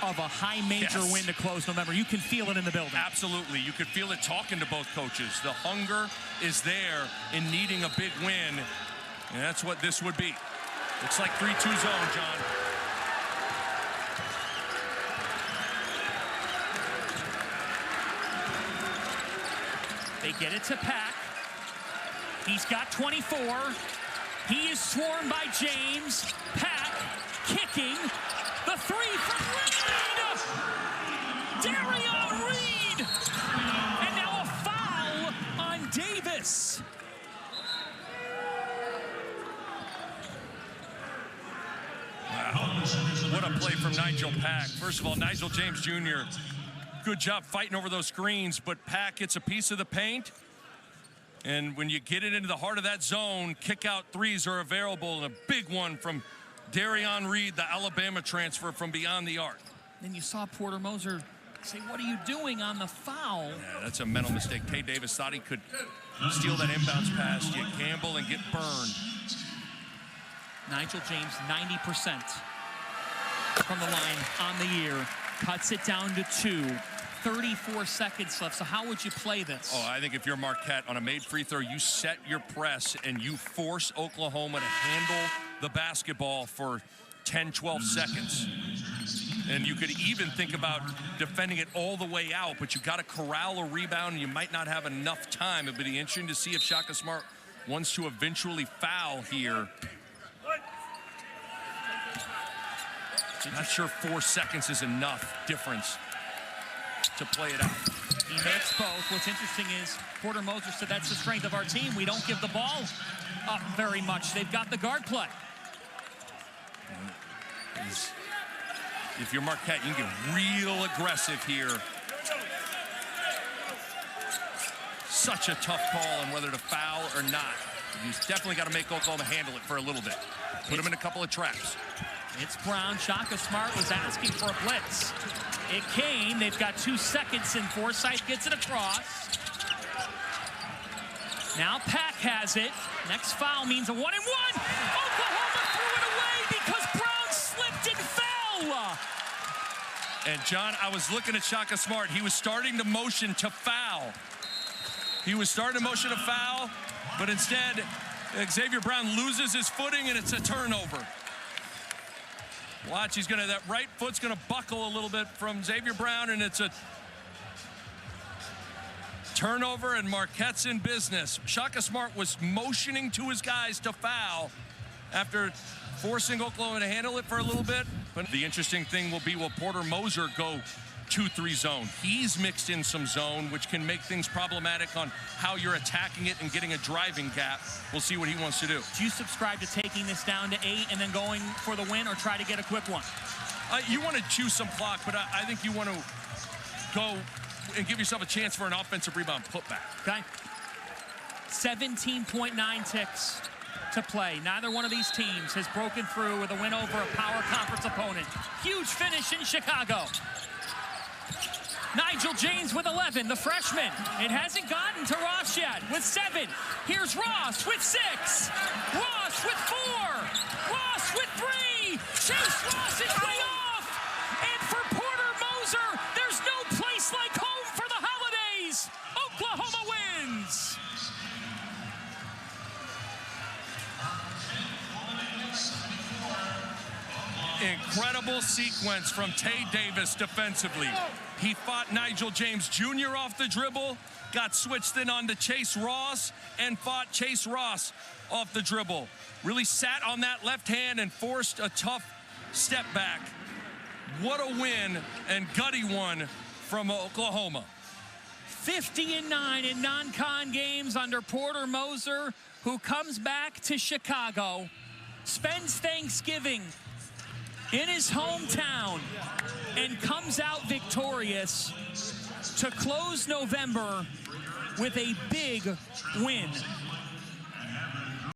Of a high major win to close November. You can feel it in the building. Absolutely. You could feel it talking to both coaches. The hunger is there in needing a big win, and that's what this would be. Looks like 3-2 zone, John. They get it to Pack. He's got 24. He is swarmed by James. Pack kicking. The 3 from Reed. Darion Reed. Wow. What a play from Nigel Pack. First of all, Nigel James Jr., good job fighting over those screens, but Pack gets a piece of the paint. And when you get it into the heart of that zone, kick-out threes are available, and a big one from Darion Reed, the Alabama transfer from beyond the arc. Then you saw Porter Moser say, what are you doing on the foul? Yeah, that's a mental mistake. Tay Davis thought he could steal that inbounds pass. You gamble and get burned. Nigel James, 90% from the line on the year. Cuts it down to 2. 34 seconds left. So how would you play this? Oh, I think if you're Marquette, on a made free throw, you set your press and you force Oklahoma to handle the basketball for 10, 12 seconds. And you could even think about defending it all the way out, but you've got to corral a rebound, and you might not have enough time. It'd be interesting to see if Shaka Smart wants to eventually foul here. Not sure 4 seconds is enough difference to play it out. He makes both. What's interesting is Porter Moser said that's the strength of our team. We don't give the ball up very much. They've got the guard play. If you're Marquette, you can get real aggressive here. Such a tough call on whether to foul or not. You definitely got to make Oklahoma handle it for a little bit. Put them in a couple of traps. It's Brown. Shaka Smart was asking for a blitz. It came. They've got 2 seconds, and Forsythe gets it across. Now Pack has it. Next foul means a 1-and-1. Oklahoma threw it away because Brown slipped and fell. And John, I was looking at Shaka Smart. He was starting to motion to foul. But instead, Xavier Brown loses his footing, and it's a turnover. Watch, that right foot's gonna buckle a little bit from Xavier Brown, and it's a turnover, and Marquette's in business. Shaka Smart was motioning to his guys to foul after forcing Oklahoma to handle it for a little bit. But the interesting thing will be, will Porter Moser go 2-3 zone? He's mixed in some zone, which can make things problematic on how you're attacking it and getting a driving gap. We'll see what he wants to do. Do you subscribe to taking this down to 8 and then going for the win, or try to get a quick one? You want to chew some clock, but I think you want to go and give yourself a chance for an offensive rebound putback. Okay. 17.9 ticks to play. Neither one of these teams has broken through with a win over a power conference opponent. Huge finish in Chicago. Nigel James with 11, the freshman. It hasn't gotten to Ross yet with 7. Here's Ross with 6. Ross with 4. Ross with 3. Chase Ross is way off. And for Porter Moser, there's no place like home for the holidays. Oklahoma wins. Incredible sequence from Tay Davis defensively. He fought Nigel James Jr. off the dribble, got switched in onto Chase Ross, and fought Chase Ross off the dribble. Really sat on that left hand and forced a tough step back. What a win, and gutty one from Oklahoma. 50-9 in non-con games under Porter Moser, who comes back to Chicago, spends Thanksgiving in his hometown, and comes out victorious to close November with a big win.